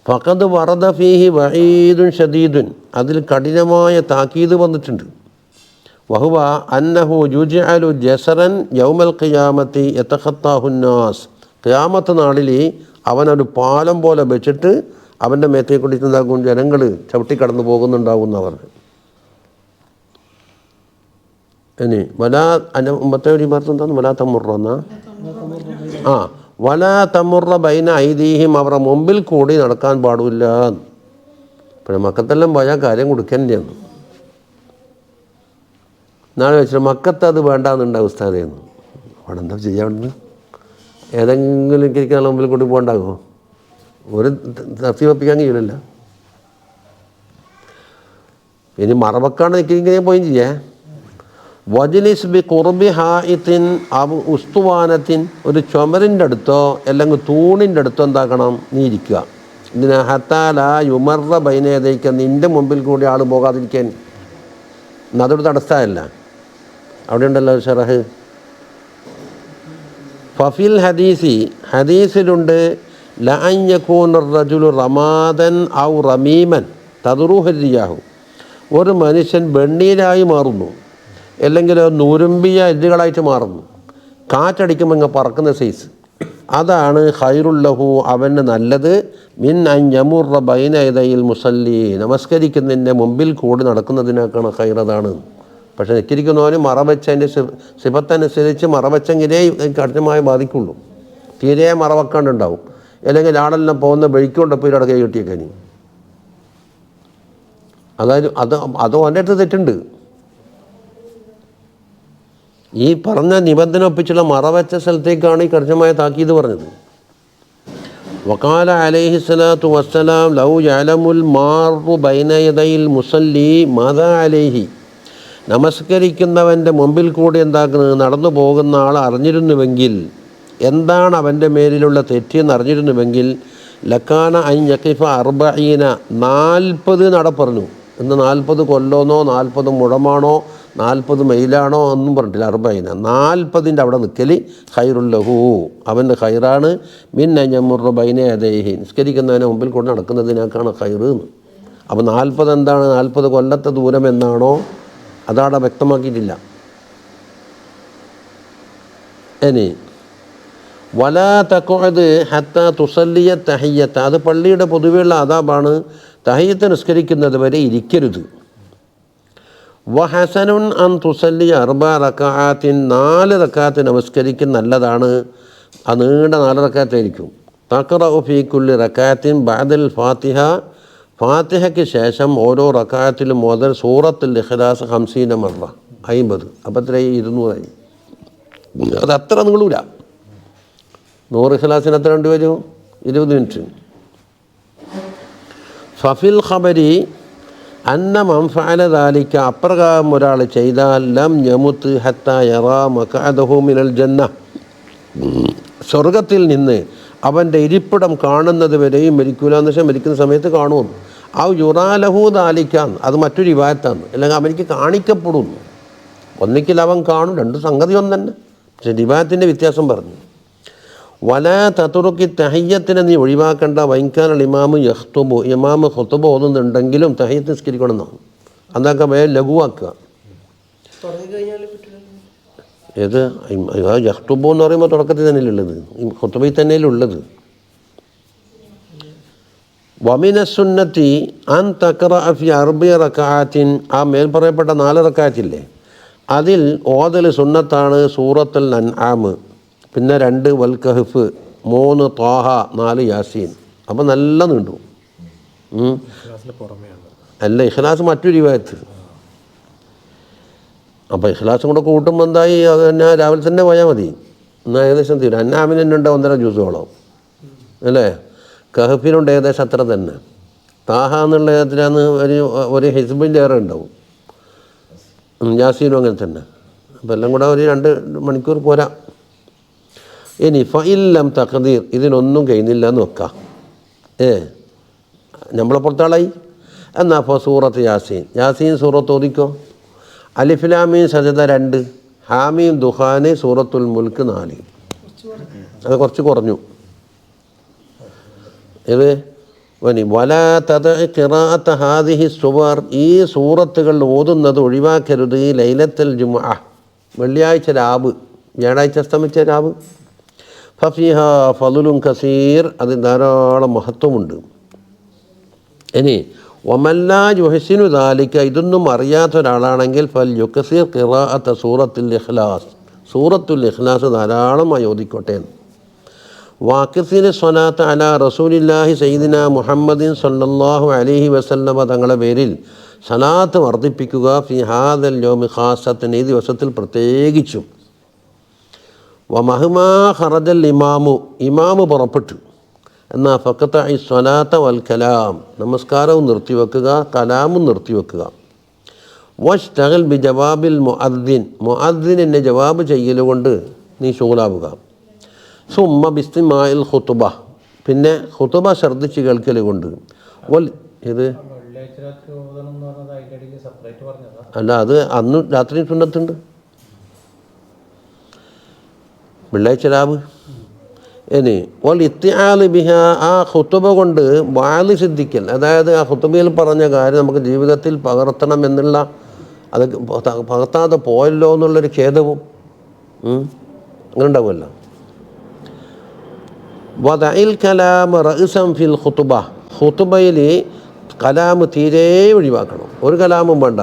ഫഖദ് വറദ ഫീഹി വഈദുൻ ഷദീദുൻ, അതിൽ കഠിനമായ താക്കീത് വന്നിട്ടുണ്ട്. വഹുവ അന്നഹു യുജ്അലു ജസറൻ യൗമൽ ഖിയാമത്തി യതഖത്താഹുന്നാസ്, ഖിയാമത്ത് നാളിൽ അവനൊരു പാലം പോലെ വെച്ചിട്ട് അവൻ്റെ മേത്തേ കൊണ്ടിട്ടുണ്ടാകും, ജനങ്ങൾ ചവിട്ടിക്കടന്നു പോകുന്നുണ്ടാകുന്നവർ. ഇനി വലാ മറ്റേ ഒരു ഭാഗത്ത് എന്താണ് വലാ തമുറന്ന, വലാ തമുറ ബൈന ഐദീഹിം, അവരുടെ മുമ്പിൽ കൂടി നടക്കാൻ പാടില്ല. പിന്നെ മക്കത്തെല്ലാം പോയാൽ കാര്യം കൊടുക്കേണ്ടതാണ്. നാളെ വെച്ചിട്ട് മക്കത്ത് അത് വേണ്ടാന്നുണ്ടാവും ഉസ്താദേന്ന്. അവിടെ എന്താ ചെയ്യാവുന്നത്? ഏതെങ്കിലും ഇരിക്കുന്ന മുമ്പിൽ കൂടി പോകണ്ടാകുമോ? ഒരു തർത്തി വെപ്പിക്കാൻ കഴിയില്ലല്ല. ഇനി മറവക്കാണ് നിൽക്കിങ്ങനെ പോയും ചെയ്യേ. വജ്ലിസ് ബി ഖുർബി ഹായിത്തിൻ, ഉസ്തുവാനത്തിൻ, ഒരു ചുമരിൻ്റെ അടുത്തോ അല്ലെങ്കിൽ തൂണിൻ്റെ അടുത്തോ എന്താക്കണം നീ ഇരിക്കുക. ഇതിന് ഹത്താല യുമർറ ബൈനേതയ്ക്ക, നിൻ്റെ മുമ്പിൽ കൂടി ആൾ പോകാതിരിക്കാൻ. അതൊരു തടസ്സമല്ല. അവിടെ ഉണ്ടല്ലോ ഷറഹ്. ഫഫിൽ ഹദീസി, ഹദീസിലുണ്ട് ലഅൻ യകൂന റജുലു റമാദൻ ഔ റമീമൻ തദ്റുഹു റിയാഹു, ഒരു മനുഷ്യൻ വെണ്ണീരായി മാറുന്നു അല്ലെങ്കിൽ നുരുമ്പിയ എല്ലുകളായിട്ട് മാറുന്നു, കാറ്റടിക്കുമ്പോൾ ഇങ്ങനെ പറക്കുന്ന സൈസ്. അതാണ് ഖൈറുല്ലഹു, അവന് നല്ലത്. മിൻ അൻ യമുറ ബൈന യദയിൽ മുസല്ലി, നമസ്കരിക്കുന്നതിൻ്റെ മുമ്പിൽ കൂടി നടക്കുന്നതിനേക്കാണ് ഖൈറതാണ്. പക്ഷെ നിസ്കരിക്കുന്നവന് മറവെച്ചതിൻ്റെ സിഫത്തനുസരിച്ച് മറവെച്ചെങ്കിലേ കഠിനമായി ബാധിക്കുള്ളൂ. തീരെ മറവെക്കാണ്ടുണ്ടാവും, അല്ലെങ്കിൽ ആടെല്ലാം പോകുന്ന വഴിക്കൊണ്ടപ്പോൾ ഇവരുടെ കൈ കിട്ടിയേക്കാനി. അതായത് അത് അവൻ്റെ അടുത്ത് തെറ്റുണ്ട്. ഈ പറഞ്ഞ നിബന്ധന ഒപ്പിച്ചുള്ള മറവെച്ച സ്ഥലത്തേക്കാണ് ഈ കഠിനമായ താക്കീത് പറഞ്ഞത്. വഖാല അലൈഹി സ്വലാത്തു വസ്സലാം ലൗ യഅലമുൽ മാറു ബൈന യദയിൽ മുസല്ലി മാദാ അലൈഹി, നമസ്കരിക്കുന്നവൻ്റെ മുമ്പിൽ കൂടി എന്താക്കുന്നത് നടന്നു പോകുന്ന ആൾ അറിഞ്ഞിരുന്നുവെങ്കിൽ, എന്താണ് അവൻ്റെ മേലിലുള്ള തെറ്റെന്ന് അറിഞ്ഞിരുന്നുവെങ്കിൽ, ലക്കാന അൻ യഖിഫ 40, 40 നട പറഞ്ഞു. ഇന്ന് 40 കൊല്ലോന്നോ 40 മുഴമാണോ 40 മൈലാണോ ഒന്നും പറഞ്ഞിട്ടില്ല. 40, 40ൻ്റെ അവിടെ നിൽക്കൽ ഖൈറുല്ലഹു, അവൻ്റെ ഖൈറാണ്. മിൻ അൻ യമുറ ബൈന യദൈഹി, നിസ്കരിക്കുന്നതിന് മുമ്പിൽ കൂടെ നടക്കുന്നതിനേക്കാണ് ഖൈറ് എന്ന്. അപ്പോൾ 40 എന്താണ്? 40 കൊല്ലത്തെ ദൂരം എന്നാണോ? അതവിടെ വ്യക്തമാക്കിയിട്ടില്ല. ഇനി വലാ തഖഉദ് ഹത്താ തുസല്ലിയ തഹിയ്യത്ത, അത് പള്ളിയുടെ പൊതുവെയുള്ള ആദാബാണ്. തഹിയ്യത്ത് നിസ്കരിക്കുന്നത് വരെ ഇരിക്കരുത്. വഹസനുൻ അൻ തുസല്ലി അർബ റക്അത്തിൻ 4 റക്അത്ത് നമസ്കരിക്കുന്ന നല്ലതാണ്. ആ നീണ്ട 4 റക്അത്തായിരിക്കും. തഖറഉ ഫീ കുല്ലി റക്അത്തിൻ ബഅദൽ ഫാത്തിഹ, ഫാത്തിഹയ്ക്ക് ശേഷം ഓരോ റക്അത്തിലും മുതൽ സൂറത്തുൽ ഇഖ്ലാസ് 50 മർറ 50. അപ്പം എത്രയായി? 200ആയി. അത് അത്ര നീളൂല. 100 ഇഖ്ലാസിന് എത്ര വേണ്ടി വരും? 20 മിനിറ്റ്. ഫഫിൽ ഖബരി അന്ന മൻ ഫഅല ദാലിക, അപ്രകാരം ഒരാൾ ചെയ്താൽ ലം യമുത്ത് ഹത്താ യറാ മഖഅദഹു മിനൽ ജന്ന, സ്വർഗത്തിൽ നിന്ന് അവൻ്റെ ഇരിപ്പിടം കാണുന്നത് വരെയും മരിക്കൂല. എന്ന് വെച്ചാൽ മരിക്കുന്ന സമയത്ത് കാണുമെന്ന്. ആ യുറാലഹു ദാലിക്കാന്ന്, അത് മറ്റൊരു ഇബാദത്താണ്. അല്ലെങ്കിൽ അവനിക്ക് കാണിക്കപ്പെടുന്നു. ഒന്നിക്കിൽ അവൻ കാണും, 2 സംഗതി ഒന്ന് തന്നെ. പക്ഷെ ഇബാദത്തിൻ്റെ വ്യത്യാസം പറഞ്ഞു. വല തതുറുക്കി തഹയ്യത്തിനെ നീ ഒഴിവാക്കേണ്ട. വൈൻകാനൽ ഇമാമ് യഖ്തുബു, ഇമാമ് ഖുതുബ ഓതുന്നുണ്ടെങ്കിലും തഹയ്യത്ത് നിസ്കരിക്കണം എന്നാണ്. അതൊക്കെ വേഗം ലഘുവാക്കുക. ഏത് യഖ്തുബു എന്ന് പറയുമ്പോൾ തുടക്കത്തിൽ തന്നെയല്ലേ ഉള്ളത്, ഈ ഖുതുബയിൽ തന്നെയല്ലേ ഉള്ളത്. വമിന സുന്നത്തി അൻ തഖറഅ ഫി 4 റക്അത്തിൻ, ആ മേൽ പറയപ്പെട്ട 4 റക്അത്തില്ലേ അതിൽ ഓതൽ സുന്നത്താണ്. സൂറത്തുൽ അൻആം, പിന്നെ 2 വൽ കഹ്ഫ്, 3 ത്വാഹ, 4 യാസീൻ. അപ്പം നല്ല നീണ്ടു. അല്ല, ഇഖ്ലാസ് മറ്റൊരു റിവായത്ത്. അപ്പോൾ ഇഖ്ലാസും കൂടെ കൂട്ടുമ്പോൾ എന്തായി? അത് തന്നെ രാവിലെ തന്നെ പോയാൽ മതി, എന്നാൽ ഏകദേശം തീരും. അന്നാമിന് തന്നെ ഉണ്ട് 1.5 ജ്യൂസോളം അല്ലേ. കഹഫിനുണ്ട് ഏകദേശം അത്ര തന്നെ. താഹ എന്നുള്ള ഏകത്തിനാന്ന് ഒരു ഹിസ്ബിൻ്റെ ഏറെ ഉണ്ടാവും. യാസീനും അങ്ങനെ തന്നെ. അപ്പോൾ എല്ലാം കൂടെ ഒരു 2 മണിക്കൂർ പോരാ. ഇനി ഫഇല്ലം തഖ്ദീർ, ഇതിനൊന്നും കഴിയുന്നില്ല എന്ന് വെക്കാം. നമ്മളെ പുറത്താളായി. എന്നാൽ അപ്പോൾ സൂറത്ത് യാസീൻ, യാസീൻ സൂറത്ത് ഓതിക്കോ. അലിഫ്ലാമീൻ സജദ 2, ഹാമീം ദുഖാന്, സൂറത്തുൽ മുൽക്ക് 4. അത് കുറച്ച് കുറഞ്ഞു. ഇത് വല തദ ഖിറാഅത ഹാദിഹി സുവർ, ഈ സൂറത്തുകൾ ഓതുന്നത് ഒഴിവാക്കരുത്. ലൈലത്തുൽ ജുമുഅ, വെള്ളിയാഴ്ച രാവ്, വ്യാഴാഴ്ച അസ്തമിച്ച രാവ്. ഫഫീഹ ഫളുലുൻ കസീർ, അത് ധാരാളം മഹത്വമുണ്ട്. ഇനി വമല്ലാ യുഹ്സിനു ദാലിക, ഇതൊന്നും അറിയാത്ത ഒരാളാണെങ്കിൽ ഫൽ യുക്സിർ ഖിറാഅത സൂറത്തുൽ ഇഖ്ലാസ്, സൂറത്തുൽ ഇഖ്ലാസ് ധാരാളമായി ഓതിക്കോട്ടെ. വാക്കിസിന് സ്വലാത്ത് അലാ റസൂലില്ലാഹി സയ്യിദിന മുഹമ്മദിൻ സല്ലല്ലാഹു അലൈഹി വസല്ലമ തങ്ങളുടെ പേരിൽ സലാത്ത് വർദ്ധിപ്പിക്കുക. ഫി ഹാദൽ യൗമി ഖാസത്തൻ, ഈ ദിവസത്തിൽ പ്രത്യേകിച്ചും. വമഹ്മാ ഖറജൽ ഇമാമു, ഇമാമ് പുറപ്പെട്ടു എന്നാൽ ഫഖ്തഇ സ്വലാത്ത വൽ കലാം, നമസ്കാരവും നിർത്തിവെക്കുക, കലാമും നിർത്തിവെക്കുക. വഷ്തഗൽ ബി ജവാബിൽ മുഅദ്ദിൻ, മുഅദ്ദിനെ ജവാബ് ചെയ്യലുകൊണ്ട് നീ ശൂലാവുക. സുമ്മ ബിസ്തിമാഇൽ ഖുതുബ, പിന്നെ ഖുതുബ ശ്രദ്ധിച്ച് കേൾക്കൽ കൊണ്ട്. ഇത് അല്ല, അത് അന്ന് രാത്രി സുന്നത്തുണ്ട്. വെള്ളിയാഴ്ച രാവ്. ഇനി വൽ ഇത്തിആൽ ബിഹ, ആ ഖുതുബ കൊണ്ട് വാളി സിദ്ധിക്കൽ, അതായത് ആ ഖുതുബയിൽ പറഞ്ഞ കാര്യം നമുക്ക് ജീവിതത്തിൽ പകർത്തണം എന്നുള്ള, അത് പകർത്താതെ പോയല്ലോ എന്നുള്ളൊരു ഖേദവും അങ്ങനെ ഉണ്ടാവുമല്ലോ. വദഇൽ കലാം റഅ്സൻ ഫിൽ ഖുതുബ, ഖുതുബയിൽ കലാം തീരെ ഒഴിവാക്കണം, ഒരു കലാമും വേണ്ട.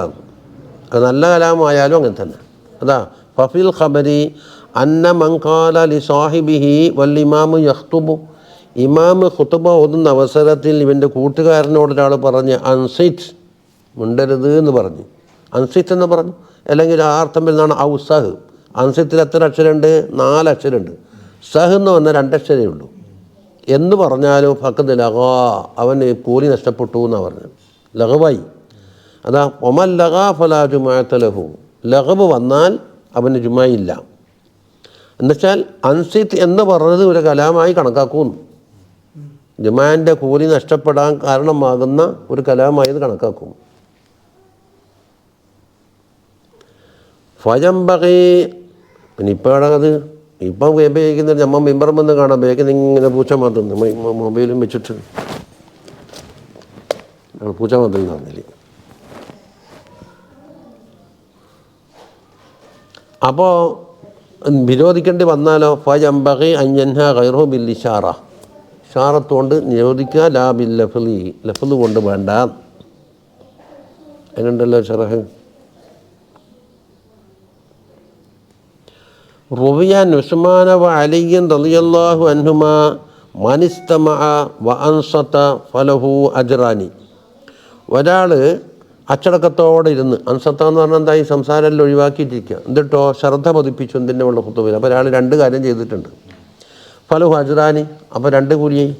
അത് നല്ല കലാമായാലും അങ്ങനെ തന്നെ. അതാ ഫഫിൽ ഖബരി അന്ന മൻ ഖാല ലി സാഹിബിഹി വൽ ഇമാമു യഖ്തുബു, ഇമാമ് ഖുതുബ ഓതുന്ന അവസരത്തിൽ ഇവൻ്റെ കൂട്ടുകാരനോട് ഒരാൾ പറഞ്ഞ് അൻസിറ്റ്, മുണ്ടരുത് എന്ന് പറഞ്ഞു. അൻസിറ്റ് എന്ന് പറഞ്ഞു. അല്ലെങ്കിൽ ആ അർത്ഥം വരുന്നതാണ് ഔസഹ്. അൻസിത്തിൽ എത്ര അക്ഷരമുണ്ട്? 4 അക്ഷരമുണ്ട്. സഹ് എന്ന് പറഞ്ഞാൽ 2 അക്ഷരമേ ഉള്ളൂ. എന്ന് പറഞ്ഞാലും ഫഖദ് ലഗാ, അവന് കൂലി നഷ്ടപ്പെട്ടു എന്നാണ് പറഞ്ഞത്. ലഗവായി. അതാ ഒമൽ ലഗാ ഫലാ ജുമുഅത ലഹു, ലഗബ് വന്നാൽ അവന് ജുമുഅയില്ല. എന്നുവെച്ചാൽ അൻസിത്ത് എന്ന് പറഞ്ഞത് ഒരു കലാമായി കണക്കാക്കുന്നു. ജുമുഅൻ്റെ കൂലി നഷ്ടപ്പെടാൻ കാരണമാകുന്ന ഒരു കലാമായി ഇത് കണക്കാക്കും. ഫയംബഗി, പിന്നെ ഇപ്പോഴാണ് അത് ഇപ്പം ഉപയോഗിക്കുന്നത്. നമ്മൾ മെമ്പറും വന്ന് കാണാം, ബേക്കിൽ ഇങ്ങനെ പൂച്ച മാറ്റുന്നു, മൊബൈലും വെച്ചിട്ട് പൂച്ച മാറ്റുന്ന പറഞ്ഞില്ല. അപ്പോൾ വിരോധിക്കേണ്ടി വന്നാലോ ഫയംബഗി അൻയൻഹ ഗൈറുഹു ബിൽ ഇഷാറ, ഇഷാറത്തുകൊണ്ട് നിരോധിക്കുക. ലാ ബിൽ ലഫ്ളി, ലഫ്ള് കൊണ്ട് വേണ്ട. എങ്ങനെയുണ്ടല്ലോ ഷറഹ്. റുവിയാൻ ഉസ്മാന വ അലിയൻ റളിയല്ലാഹു അൻഹുമാ മനിസ്തമഅ വ അൻസത ഫലഹു അജ്റാനി. ഒരാൾ അച്ചടക്കത്തോടെ ഇരുന്ന്, അൻസത്ത എന്ന് പറഞ്ഞാൽ എന്താ, ഈ സംസാരമെല്ലാം ഒഴിവാക്കിയിട്ടിരിക്കുക, എന്നിട്ടോ ശ്രദ്ധ പതിപ്പിച്ചു എന്തിൻ്റെ ഉള്ള ഖുതുബയിൽ. അപ്പോൾ ഒരാൾ രണ്ട് കാര്യം ചെയ്തിട്ടുണ്ട്. ഫലഹു അജ്റാനി, അപ്പോൾ രണ്ട് കൂലിയായി.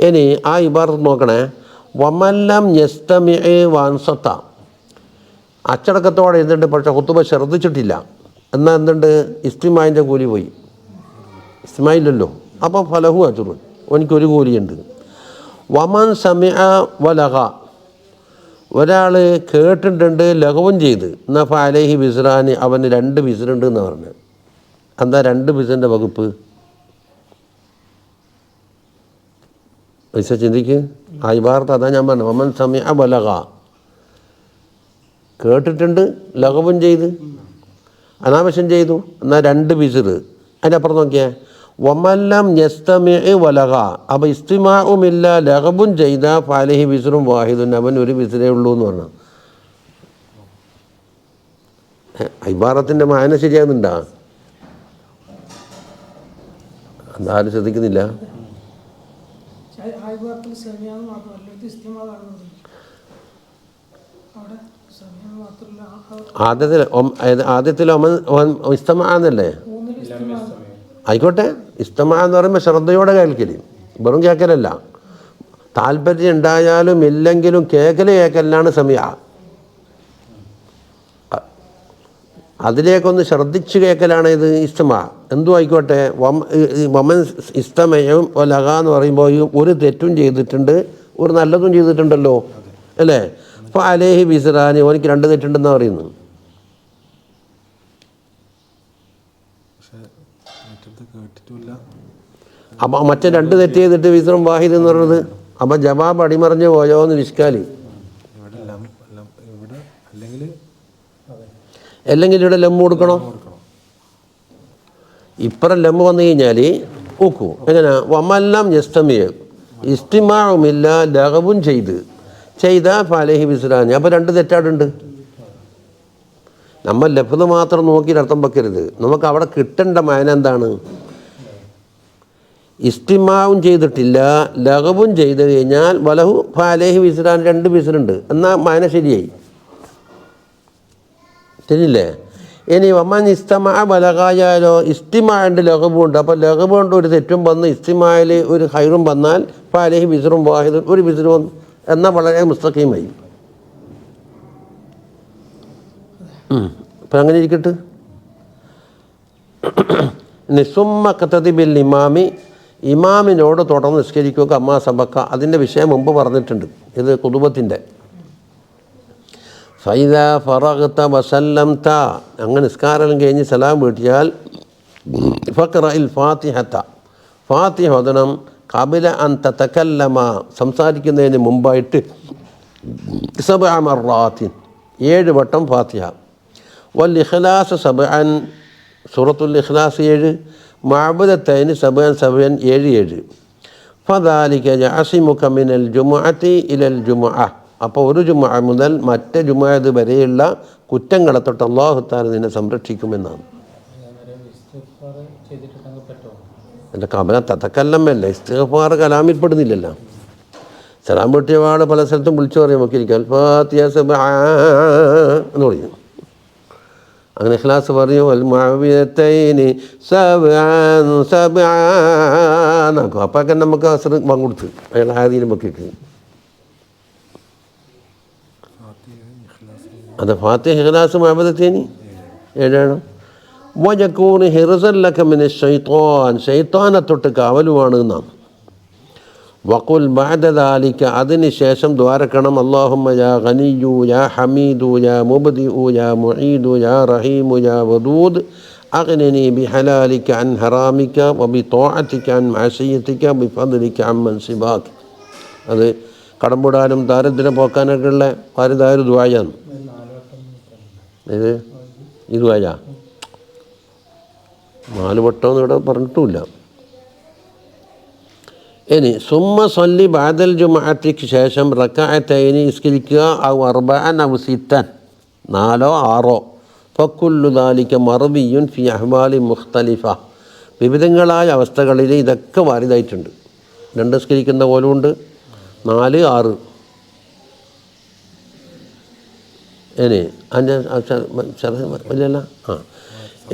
ഇനി ആ ഇബാറത്ത് നോക്കണേ, വമല്ലം യസ്തമിഇ വൻസത്ത, അച്ചടക്കത്തോടെ ഇരുന്നിട്ട് പക്ഷേ ഖുതുബ ശ്രദ്ധിച്ചിട്ടില്ല, എന്നാൽ എന്തുണ്ട്, ഇസ്തിമായിൻ്റെ കൂലി പോയി. ഇസ്തിമായില്ലല്ലോ, അപ്പോൾ ഫലഹു അജ്റുൻ, എനിക്കൊരു കൂലിയുണ്ട്. വമൻ സമിഅ വലഗ, ഒരാൾ കേട്ടിട്ടുണ്ട് ലഘവും ചെയ്ത്, എന്നാൽ ഫഅലൈഹി ബിസ്റാനി, അവന് രണ്ട് ബിസ്റുണ്ട് എന്ന് പറഞ്ഞു. എന്താ രണ്ട് ബിസ്റിൻ്റെ വകുപ്പ്? പൈസ ചിന്തിക്ക്. ആ ഇബാറത്ത് അതാ ഞാൻ പറഞ്ഞു. വമൻ സമിഅ വലഗ, കേട്ടിട്ടുണ്ട് ലഘവും ചെയ്ത്, അനാവശ്യം ചെയ്തു, എന്നാൽ രണ്ട് ബിസ്റ്. അതിൻ്റെ അപ്പുറം നോക്കിയേ, വമല്ലം യസ്തമിഇ വലഗ, അപ്പോൾ ഇസ്തിമാഉമില്ല ലഗബുൻ ചെയ്ത ഫഅലൈഹി ബിസ്റും വാഹിദുൻ, അവൻ ഒരു ബിസ്റേ ഉള്ളൂ എന്ന് പറഞ്ഞു. ഇബാറത്തിൻ്റെ മായന ശരിയാകുന്നുണ്ടാ? എന്താരും ശ്രദ്ധിക്കുന്നില്ല. ആദ്യത്തിൽ ഇസ്തമാന്നല്ലേ? ആയിക്കോട്ടെ, ഇസ്തമാ എന്ന് പറയുമ്പോൾ ശ്രദ്ധയോടെ കേൾക്കൽ, വെറും കേൾക്കലല്ല. താല്പര്യം ഉണ്ടായാലും ഇല്ലെങ്കിലും കേൾക്കലിനാണ് സമയ. അതിലേക്കൊന്ന് ശ്രദ്ധിച്ച് കേൾക്കലാണ് ഇത് ഇസ്തമാ. എന്തും ആയിക്കോട്ടെ, വമൻ ഇസ്തമയും ലഗ എന്ന് പറയുമ്പോൾ ഒരു തെറ്റും ചെയ്തിട്ടുണ്ട്, ഒരു നല്ലതും ചെയ്തിട്ടുണ്ടല്ലോ അല്ലേ? അപ്പോൾ അലേഹി ബിസ്റാനി, ഓനിക്ക് രണ്ട് തെറ്റുണ്ടെന്നാണ് പറയുന്നത്. അപ്പോൾ മറ്റേ രണ്ട് തെറ്റ് ചെയ്തിട്ട് ബിസ്റും വാഹിദ് എന്ന് പറയുന്നത്, അപ്പോൾ ജവാബ് അടിമറിഞ്ഞ് പോയോ എന്ന് നിഷ്കാലി. അല്ലെങ്കിൽ ഇവിടെ ലമ്മ് കൊടുക്കണം. ഇപ്പുറം ലമ്മ് വന്നു കഴിഞ്ഞാൽ നോക്കൂ എങ്ങനെ, വമല്ലം യസ്തമിയ, ഇസ്തിമാഉമില്ല ലഗബുൻ ചെയ്ത ഫഅലൈഹി ബിസ്റാനി, അപ്പോൾ രണ്ട് തെറ്റാടുണ്ട്. നമ്മൾ ലഫ്ദ് മാത്രം നോക്കിയിട്ട് അർത്ഥം വെക്കരുത്. നമുക്ക് അവിടെ കിട്ടേണ്ട മാന എന്താണ്? ഇസ്തിമാവും ചെയ്തിട്ടില്ല ലഗബുൻ ചെയ്ത് കഴിഞ്ഞാൽ വലഹു ഫഅലൈഹി ബിസ്റാനി, രണ്ട് ബിസ്റുണ്ട്, എന്നാൽ മാന ശരിയായി. ശരിയില്ലേ? ഇനി വമൻ ഇസ്തമഅ ബലഗായാലോ, ഇസ്തിമാണ്ട് ലഗബുണ്ട്, അപ്പോൾ ലഗബ് കൊണ്ട് ഒരു തെറ്റും വന്ന് ഇസ്തിമായിൽ ഒരു ഹൈറും വന്നാൽ ഫഅലൈഹി ബിസ്റും വാഹിദുൻ, ഒരു ബിസ്റ് വന്നു, എന്നാൽ വളരെ മുസ്തഖീമായി. അപ്പം അങ്ങനെ ഇരിക്കട്ടെ. നിസുമ്മ ഖതദി ബിൽ ഇമാമി, ഇമാമിനോട് തുടർന്ന് നിസ്കരിക്കുക. അമ്മാ സബക്ക, അതിൻ്റെ വിഷയം മുമ്പ് പറഞ്ഞിട്ടുണ്ട്, ഇത് ഖുതുബത്തിൻ്റെ. ഫൈദ ഫറഗ്ത വസല്ലംത, അങ്ങനെ നിസ്കാരം കഴിഞ്ഞ് സലാം വീട്ടിയാൽ ഫഖ്റഇൽ ഫാത്തിഹത, ഫാത്തിഹ ഓതണം. ഖബല അൻ തതകല്ലമ, സംസാരിക്കുന്നതിന് മുമ്പായിട്ട് 7 മർറാത്തിൻ, 7 വട്ടം ഫാത്തിഹ. വൽ ഇഖ്ലാസ് 7, സൂറത്തുൽ ഇഖ്ലാസ് 7, മഅബദത്തൈനി 7 7. ഫദാലിക യഅസിമുക മിനൽ ജുമുഅത്തി ഇലൽ ജുമുഅ, അപ്പോൾ ഒരു ജുമുഅ മുതൽ മറ്റേ ജുമുഅ വരെയുള്ള കുറ്റങ്ങളെ തൊട്ട് അല്ലാഹു തആല നിന്നെ സംരക്ഷിക്കുമെന്നാണ്. എൻ്റെ കബല തതക്കല്ലമല്ല, ഇസ്തിഗ്ഫാർ കലാമിൽപ്പെടുന്നില്ലല്ലോ. സലാം വീട്ടിയപാട് പല സ്ഥലത്തും വിളിച്ചു പറയും, നമുക്ക് ഇരിക്കാം ഫാത്തിഹ 7 എന്ന് പറയും. അങ്ങനെ ഇഖ്ലാസ് പറയും, വൽ മുഅവ്വിദത്തൈനി 7 എന്നാക്കും. അപ്പൊക്കെ നമുക്ക് അസ്ർ പങ്കൊടുത്ത് അയാൾ ആദ്യം വെക്കിട്ട് അത് ഫാത്തിഹ ഇഖ്ലാസ് മുഅവ്വിദത്തൈനി 7. വയകൂന ഹിർസൻ ലക മിന ശൈത്വാൻ, ശൈത്താനെ തൊട്ട് കാവലുമാണ് എന്നാണ്. വഖുൽ ബഅദ ദാലിക, അതിന് ശേഷം ദ്വാരക്കണം, അല്ലാഹുമ്മ യാ ഗനിയ്യു യാ ഹമീദു യാ മുബ്ദിഉ യാ മുഈദു യാ റഹീമു യാ വദൂദ് അഗ്നിനി ബിഹലാലിക അൻ ഹറാമിക വബിത്വാഅതിക അൻ മഅസിയതിക ബിഫദ്ലിക അമ്മൻ സിബാക. അത് കടമ്പൂടാനും ദാരിദ്ര്യം പോക്കാനൊക്കെയുള്ള ഒരു ദുആയാണ്. ഇത് ഈ ദുആ 4 വട്ടമൊന്നും ഇവിടെ പറഞ്ഞിട്ടുമില്ല. ഇനി സുമ്മ സല്ലി ബഅദൽ ജുമുഅത്തിക്ക് ശേഷം റക്അത്തൈനി നിസ്കരിക്കുക, ഔ 4 ഔ 6, 4 6 ഫക്കുല്ലു ദാലിക മർവിയുൻ ഫി അഹ്വാലി മുഖ്തലിഫ. വിവിധങ്ങളായ അവസ്ഥകളിൽ ഇതൊക്കെ വാരിതായിട്ടുണ്ട്. 2 നിസ്കരിക്കുന്ന പോലുമുണ്ട്, 4, 6 ഇനി 5 ഇല്ലല്ല.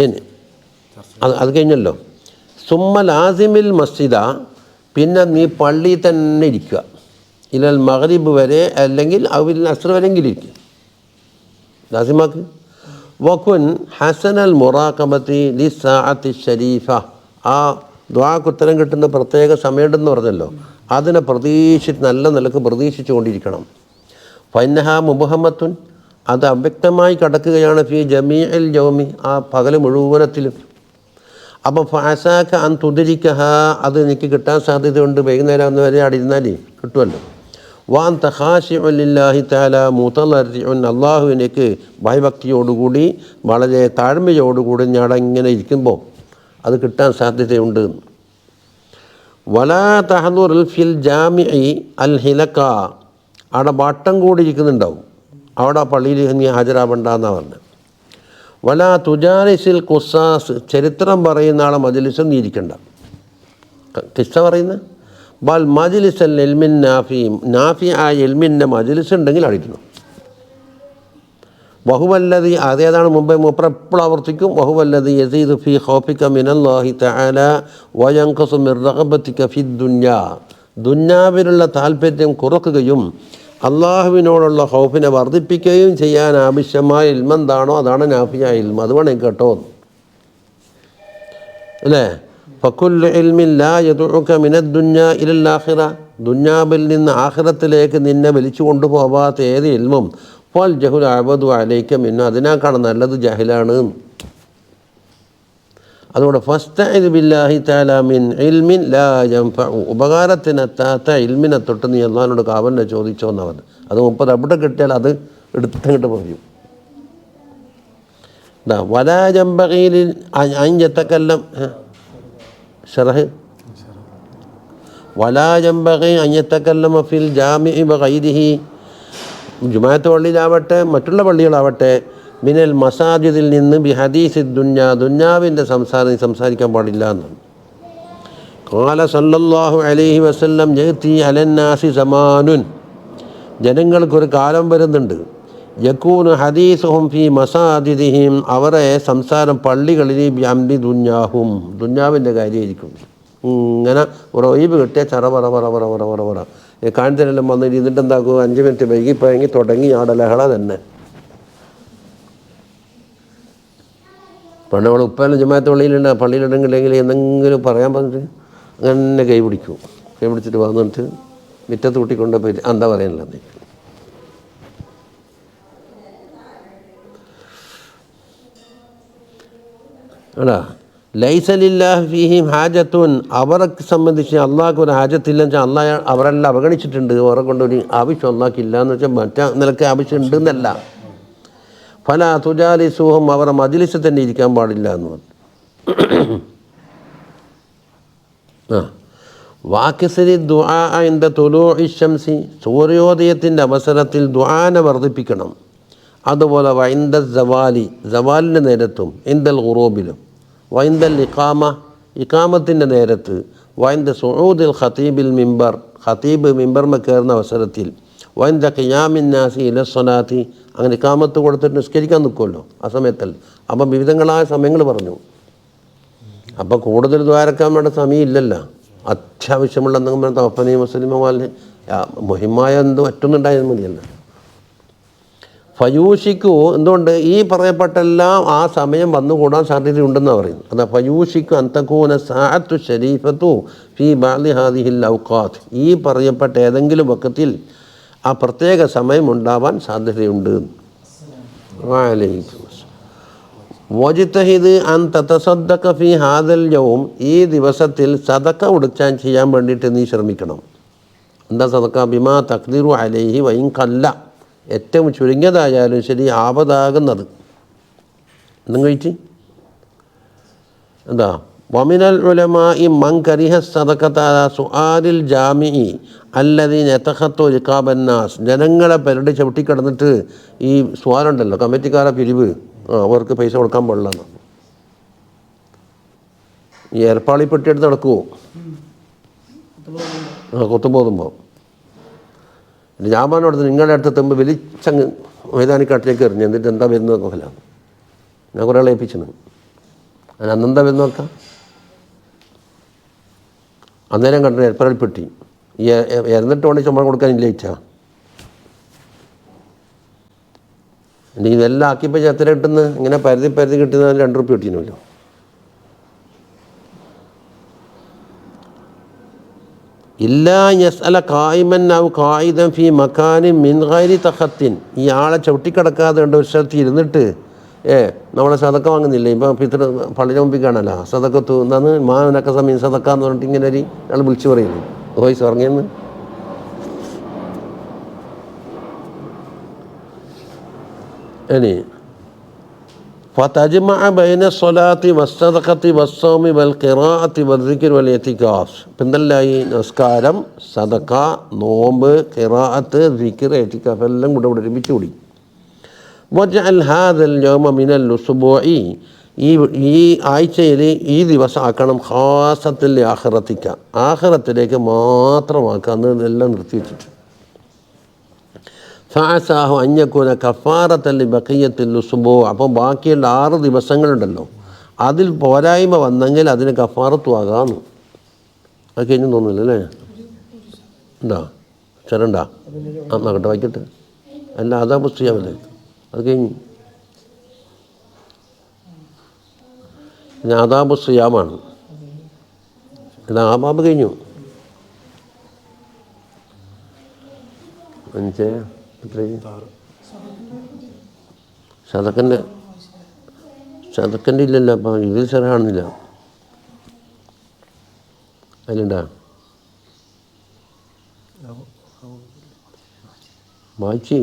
ഇനി അത് കഴിഞ്ഞല്ലോ. സുമ്മ ലാസിമിൽ മസ്ജിദ, പിന്നെ നീ പള്ളിയിൽ തന്നെ ഇരിക്കുക. ഇലൽ മഗ്രിബ് വരെ, അല്ലെങ്കിൽ അവിൽ അസ്ർ വരെങ്കിലും ഇരിക്കുക. ലാസിമാക്ക്. വകുൻ ഹസനൽ മുറാഖബത്തി ലിസ്സാഅത്തി ഷരീഫ. ആ ദുആക്ക് ഉത്തരം കിട്ടുന്ന പ്രത്യേക സമയമുണ്ടെന്ന് പറഞ്ഞല്ലോ, അതിനെ നല്ല നിലക്ക് പ്രതീക്ഷിച്ചു കൊണ്ടിരിക്കണം. ഫൈനഹ മുബഹമത്തുൻ, അത് അവ്യക്തമായി കിടക്കുകയാണ് ഫി ജമീഇൽ യൗമി, ആ പകൽ മുഴുവനത്തിലും. അപ്പം ഫഅസാക അൻ തുദ്രിക്കഹ, അത് എനിക്ക് കിട്ടാൻ സാധ്യതയുണ്ട്. വൈകുന്നേരം ഒന്ന് വരെ അവിടെ ഇരുന്നാൽ കിട്ടുമല്ലോ. വാൻ തഖാശിഉ ലില്ലാഹി തആല മുതളർരിഉൻ, അള്ളാഹുവിനേക്ക് ഭയഭക്തിയോടുകൂടി വളരെ താഴ്മയോടുകൂടി ഞാൻ ഇങ്ങനെ ഇരിക്കുമ്പോൾ അത് കിട്ടാൻ സാധ്യതയുണ്ട്. വലാ തഹദുർ ഫിൽ ജാമിഇ അൽ ഹിലക, അവിടെ വട്ടം കൂടി ഇരിക്കുന്നുണ്ടാവും, അവിടെ പള്ളിയിൽ നീ ഹാജരാവണ്ടെന്നാണ് പറഞ്ഞത്. വലാ തുജാലിസിൽ ഖുസാസ്, ചരിത്രം പറയുന്ന ആളെ മജ്ലിസിൽ നീ ഇരിക്കണ്ട. കിസ്സ പറയുന്നത് ബൽ മജ്ലിസൽ ഇൽമിൻ നാഫി ആ ഇൽമിൻ്റെ മജ്ലിസ് ഉണ്ടെങ്കിൽ അടിക്കണം. വഹുവല്ലതി, അതേതാണ് മുമ്പേ മൂപ്പർ എപ്പോഴും ആവർത്തിക്കും. വഹുവല്ലതി യസീദു ഫി ഖൗഫിക മിനല്ലാഹി തആല വയൻഖസു മിർ റഗബതിക ഫിദ് ദുനിയ, ദുന്യാവിലുള്ള താല്പര്യം കുറക്കുകയും അള്ളാഹുവിനോടുള്ള ഖൗഫിനെ വർദ്ധിപ്പിക്കുകയും ചെയ്യാൻ ആവശ്യമായ ഇൽമെന്താണോ അതാണ് നാഫിയായ ഇൽമ. അത് വേണം കേട്ടോ അല്ലേ. ഫകുല്ലു ഇൽമിൻ ലാ യദുഉക മിനദ് ദുനിയ ഇലൽ ആഖിറ, ദുന്യാവിൽ നിന്ന് ആഖിറത്തിലേക്ക് നിന്നെ വലിച്ചു കൊണ്ടുപോകാത്ത ഏത് ഇൽമും ഫൽ ജഹുൽ അഅബദു അലൈക മിന്ന, അതിനേക്കാൾ നല്ലത് ജഹലാണ്. അതുകൊണ്ട് ഫസ്തഇദ് ബില്ലാഹി തആല മിൻ ഇൽമിൻ ലാ യൻഫഉ, ഉപകാരത്തിനെത്താത്ത ഇൽമിനെ തൊട്ട് നീ അല്ലാഹുവിനോട് കാവലിനെ ചോദിച്ചോന്നവൻ. അത് 30 അവിടെ കിട്ടിയാൽ അത് എടുത്തങ്ങോട്ട് പറയും. വലാ യൻബഗി അൻ യതകല്ലം ശറഹ് വലാ യൻബഗി അൻ യതകല്ലമ ഫിൽ ജാമിഇ വഗൈരിഹി, ജുമാഅത്ത് പള്ളിയിലാവട്ടെ മറ്റുള്ള പള്ളികളാവട്ടെ, മിനൽ മസാജിദിൽ നിന്ന് ബി ഹദീസി ദുന്യ, ദുന്യാവിൻ്റെ സംസാരിക്കാൻ പാടില്ല എന്നാണ്. ഖാല സല്ലല്ലാഹു അലൈഹി വസല്ലം യഅതി അലന്നാസി സമാനുൻ, ജനങ്ങൾക്കൊരു കാലം വരുന്നുണ്ട്. യകൂനു ഹദീസുഹും ഫി മസാജിദിഹിം, അവരെ സംസാരം പള്ളികളിൽ ബി അംരി ദുന്യാഹും, ദുന്യാവിൻ്റെ കാര്യമായിരിക്കും. ഇങ്ങനെ ഒരു ഒഴിവ് കിട്ടിയാൽ ചറ പറ പറ പറ പറ പറ പറ കാണിച്ചതെല്ലാം വന്നിട്ട് ഇതിൻ്റെ എന്താക്കും 5 മിനിറ്റ് വൈകിപ്പോയെങ്കിൽ തുടങ്ങി ആടെ ലഹള തന്നെ. പണ്ട് നമ്മൾ ഉപ്പാലും ജമാഅത്ത് പള്ളിയിലുണ്ടെങ്കിൽ എന്തെങ്കിലും പറയാൻ പറഞ്ഞിട്ട് അങ്ങനെ കൈ പിടിച്ചിട്ട് വന്നിട്ട് മുറ്റത്ത് കൂട്ടിക്കൊണ്ട് പോയിട്ട് എന്താ പറയാനില്ല. ആടാ ലൈസലില്ലാഹി ഫീഹിം ഹാജത്തുൻ, അവരെ സംബന്ധിച്ച് അള്ളാഹ്ക്ക് ഒരു ഹാജത്തില്ലെന്ന് വെച്ചാൽ അള്ളാഹ് അവരെല്ലാം അവഗണിച്ചിട്ടുണ്ട്, അവരെ കൊണ്ടൊരു ആവശ്യം അള്ളാഹ്ക്കില്ല എന്ന് വെച്ചാൽ മറ്റേ നിലക്ക് ആവശ്യം ഉണ്ടെന്നല്ല. ഫലാ തുജാലിസുഹും, അവരെ മജ്ലിസിൽ തന്നെ ഇരിക്കാൻ പാടില്ല എന്ന് പറഞ്ഞു. വാക്കിസരി ദുആ ഇൻദ തുലൂഇ ശംസി, സൂര്യോദയത്തിൻ്റെ അവസരത്തിൽ ദുആനെ വർദ്ധിപ്പിക്കണം. അതുപോലെ വൈന്ദ സവാലി, സവാലിൻ്റെ നേരത്തും, ഇന്ദൽ ഖുറൂബിലും, വൈന്ദൽ ഇഖാമത്തിൻ്റെ നേരത്ത്, വൈന്ദ സുഊദിൽ ഖതീബിൽ മിമ്പർ, ഖതീബ് മിമ്പർമ കയറുന്ന അവസരത്തിൽ, വൈന്ദ ഖിയാമിൻ നാസി ഇലസ്സലാത്തി, അങ്ങനെ ഇഖാമത്ത് കൊടുത്തിട്ട് നിസ്കരിക്കാൻ നിൽക്കുമല്ലോ ആ സമയത്തല്ല. അപ്പം വിവിധങ്ങളായ സമയങ്ങൾ പറഞ്ഞു. അപ്പം കൂടുതൽ ദ്വാരക്കാൻ വേണ്ട സമയം ഇല്ലല്ലോ. അത്യാവശ്യമുള്ള എന്തെങ്കിലും തവപ്പനി മുസ്ലിം പോലെ മുഹിമായ എന്തോ ഒറ്റൊന്നുണ്ടായാൽ മതിയല്ല. ഫയൂഷിക്കു, എന്തുകൊണ്ട് ഈ പറയപ്പെട്ടെല്ലാം ആ സമയം വന്നുകൂടാൻ സാധ്യതയുണ്ടെന്നാണ് പറയുന്നത്. അതാ ഫയൂഷിക്കു അന്തകൂന സാഅത്തു ഷരീഫത്തു ഫി ബഅദി ഹാദിഹിൽ ഔഖാത്ത്, ഈ പറയപ്പെട്ട ഏതെങ്കിലും വക്കത്തിൽ ആ പ്രത്യേക സമയം ഉണ്ടാവാൻ സാധ്യതയുണ്ട്. വഅലൈക്കും വജ്തഹിദ് അൻ തതസദ്ദഖ ഫി ഹാദൽ യൗം, ഈ ദിവസത്തിൽ സദഖ ഉടച്ചാൻ ചെയ്യാൻ വേണ്ടിയിട്ട് നീ ശ്രമിക്കണം. എന്താ സദഖ? ബിമാ തഖ്ദിറു അലൈഹി വഇൻ ഖല്ല, ഏറ്റവും ചുരുങ്ങിയതായാലും ശരി ആപതാകുന്നത് എന്നും കഴിച്ച്. എന്താ വമിനൽ ഉലമാഇ മൻ കരിഹ സദഖത അലാ സുആലിൽ ജാമിഇ അല്ലദീന യതഖത്തു റിഖാബന്നാസ്, ജനങ്ങളെ പെരടി ചവിട്ടിക്കിടന്നിട്ട് ഈ സ്വാലുണ്ടല്ലോ കമ്മിറ്റിക്കാരെ പിരിവ്, അവർക്ക് പൈസ കൊടുക്കാൻ പാടില്ലെന്ന്. ഈ ഏർപ്പാളി പെട്ടിയെടുത്ത് നടക്കുമോ? കൊത്തുമ്പോതുമ്പോൾ ഞാൻ പറഞ്ഞോടത്ത് നിങ്ങളുടെ അടുത്ത് എത്തുമ്പോൾ വലിച്ചങ്ങ് മൈതാനിക്കാട്ടിലേക്ക് എറിഞ്ഞു. എന്നിട്ട് എന്താ വരുന്നത് നോക്കല. ഞാൻ കുറേ ആളെ ഏൽപ്പിച്ചിന്. അതിന് അന്നെന്താ വരുന്ന നോക്കാം. അന്നേരം കണ്ടു ഏർപ്പാളിപ്പെട്ടി. ഈ ഇറന്നിട്ട് വേണ്ടി ശമ്പളം കൊടുക്കാൻ ഇല്ലയിച്ചാ. ഇനി ഇതെല്ലാം ആക്കിയപ്പോൾ എത്ര കിട്ടുന്നത്? ഇങ്ങനെ പരുതി കിട്ടുന്നതിന് 2 റുപ്യ കിട്ടിയിരുന്നല്ലോ. ഇല്ലാ യസ്അല ഖായിമൻ ഔ ഖായിദൻ ഫീ മക്കാനിൻ മിൻ ഗൈരി തഖത്തിൻ. ഈ ആളെ ചവിട്ടിക്കിടക്കാതെ ഉണ്ട് ഒരു സ്ഥലത്ത് ഇരുന്നിട്ട് നമ്മളെ സദക്ക വാങ്ങുന്നില്ലേ? ഇപ്പം പിതൃ പള്ളിയുടെ മുമ്പിൽ കാണാലോ സദക്കത്തു എന്താന്ന് മാനക്ക സമയം സദക്ക എന്ന് പറഞ്ഞിട്ട് ഇങ്ങനെ ഒരു ആൾ വിളിച്ചു പറയുന്നു. വോയിസ് ഉറങ്ങിയെന്ന്. ഇനി ഫതജ്മഅ ബൈന സ്വലാത്തി വസ്സദഖത്തി വസ്സൗമി വൽ ഖിറാഅത്തി വദ്ദിക്രി വൽ ഇഅ്തികാഫ്. പിന്നല്ലായി നമസ്കാരം, സദഖ, നോമ്പ്, ഖിറാഅത്ത്, ദിക്ർ, ഇഅ്തികാഫ് എല്ലാം കൂടെ ഒരുമിച്ച് കൂടി. വജഅൽ ഹാദൽ യൗമ മിനൽ ഉസ്ബൂഇ. ഈ ആഴ്ചയിൽ ഈ ദിവസം ആക്കണം ഖാസത്തുൽ ആഖിറത്തിക, ആഖിറത്തിലേക്ക് മാത്രമാക്കാന്ന് എല്ലാം നിർത്തി വെച്ചിട്ട്. ഫഅസാഹു അൻ യകൂന കഫാറത്തൻ ലിബഖിയത്തിൽ ഉസ്ബൂ. അപ്പോൾ ബാക്കിയുള്ള 6 ദിവസങ്ങളുണ്ടല്ലോ, അതിൽ പോരായ്മ വന്നെങ്കിൽ അതിന് കഫാറത്തുവാകാമെന്ന്. അത് കഴിഞ്ഞു തോന്നുന്നില്ല അല്ലേ? ഉണ്ടോ? ചെറുണ്ടാ? നോക്കട്ടെ വായിക്കട്ടെ. അല്ല അതാ പുസ്തകമല്ലേ, അത് കഴിഞ്ഞു. ഇത് ആദാബു സിയാമാണ്. ഇത് ആബാബ് കഴിഞ്ഞു. 5 ശതക്കൻ്റെ ഇല്ലല്ലോ. അപ്പം ഇതിൽ ചെറുതാണെന്നില്ല. അതിലുണ്ടാ വായിച്ച്